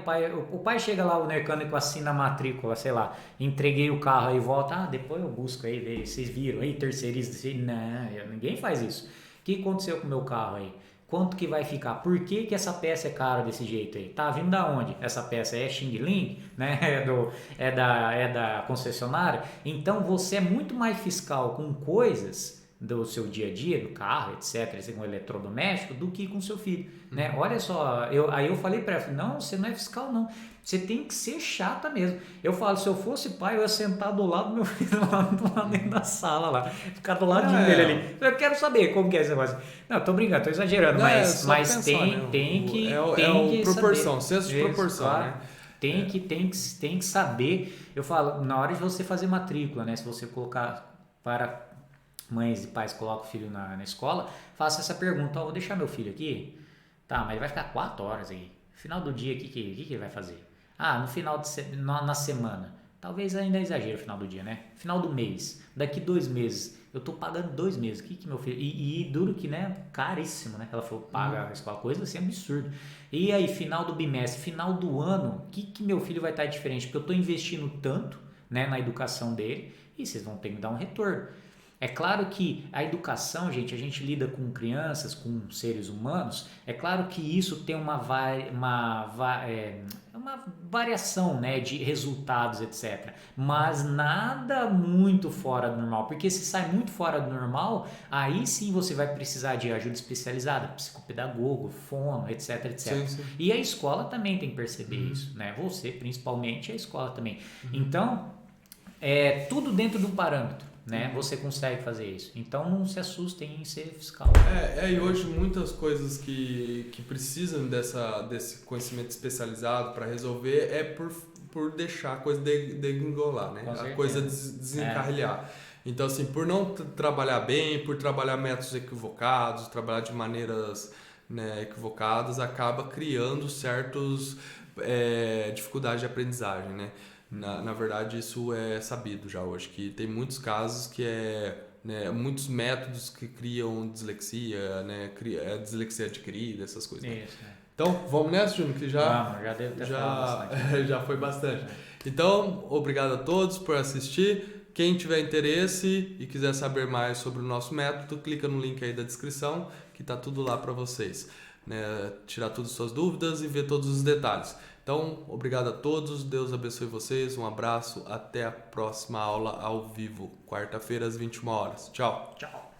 o pai chega lá, o mecânico assina a matrícula, sei lá, entreguei o carro aí, volta, depois eu busco aí, vocês viram aí, terceiriza, não, ninguém faz isso. O que aconteceu com o meu carro aí? Quanto que vai ficar? Por que essa peça é cara desse jeito aí? Tá vindo da onde? Essa peça é Xing Ling, né? É da concessionária? Então você é muito mais fiscal com coisas do seu dia a dia, do carro, etc., com eletrodoméstico, do que com seu filho, né? Olha só, aí eu falei para ela, não, você não é fiscal não, você tem que ser chata mesmo. Eu falo, se eu fosse pai, eu ia sentar do lado do meu filho lá dentro da sala lá, ficar do ladinho dele ali. Eu quero saber como que é esse negócio. Não, tô brincando, tô exagerando, mas pensar, tem que proporção, saber. senso de proporção, claro, né? Tem que saber. Eu falo, na hora de você fazer matrícula, né? Se você colocar para mães e pais colocam o filho na escola, faça essa pergunta, vou deixar meu filho aqui, tá, mas vai ficar 4 horas aí, final do dia, o que ele vai fazer? No final na semana, talvez ainda exagero o final do dia, né? Final do mês, daqui 2 meses, eu tô pagando 2 meses, o que meu filho... E duro que, né, caríssimo, né? Ela falou, paga a escola, coisa assim, absurdo. E aí, final do bimestre, final do ano, o que meu filho vai estar diferente? Porque eu tô investindo tanto, né, na educação dele, e vocês vão ter que me dar um retorno. É claro que a educação, gente, a gente lida com crianças, com seres humanos, é claro que isso tem uma variação, né, de resultados, etc. Mas nada muito fora do normal, porque se sai muito fora do normal, aí sim você vai precisar de ajuda especializada, psicopedagogo, fono, etc, etc. Sim. E a escola também tem que perceber isso, né? Você, principalmente, a escola também. Então, é tudo dentro de um parâmetro. Né? Você consegue fazer isso. Então não se assustem em ser fiscal. E hoje muitas coisas que precisam desse conhecimento especializado para resolver é por deixar a coisa degringolar, né? A coisa desencarrilhar. Então, assim, por não trabalhar bem, por trabalhar métodos equivocados, trabalhar de maneiras, né, equivocadas, acaba criando certas dificuldades de aprendizagem, né? Na verdade, isso é sabido já hoje, que tem muitos casos que muitos métodos que criam dislexia, né? Dislexia adquirida, essas coisas. Né? Isso, Então, vamos nessa, Júnior, que já deve ter falado bastante. Já foi bastante. Então, obrigado a todos por assistir. Quem tiver interesse e quiser saber mais sobre o nosso método, clica no link aí da descrição, que está tudo lá para vocês. Né? Tirar todas as suas dúvidas e ver todos os detalhes. Então, obrigado a todos, Deus abençoe vocês, um abraço, até a próxima aula ao vivo, quarta-feira às 21 horas. Tchau! Tchau!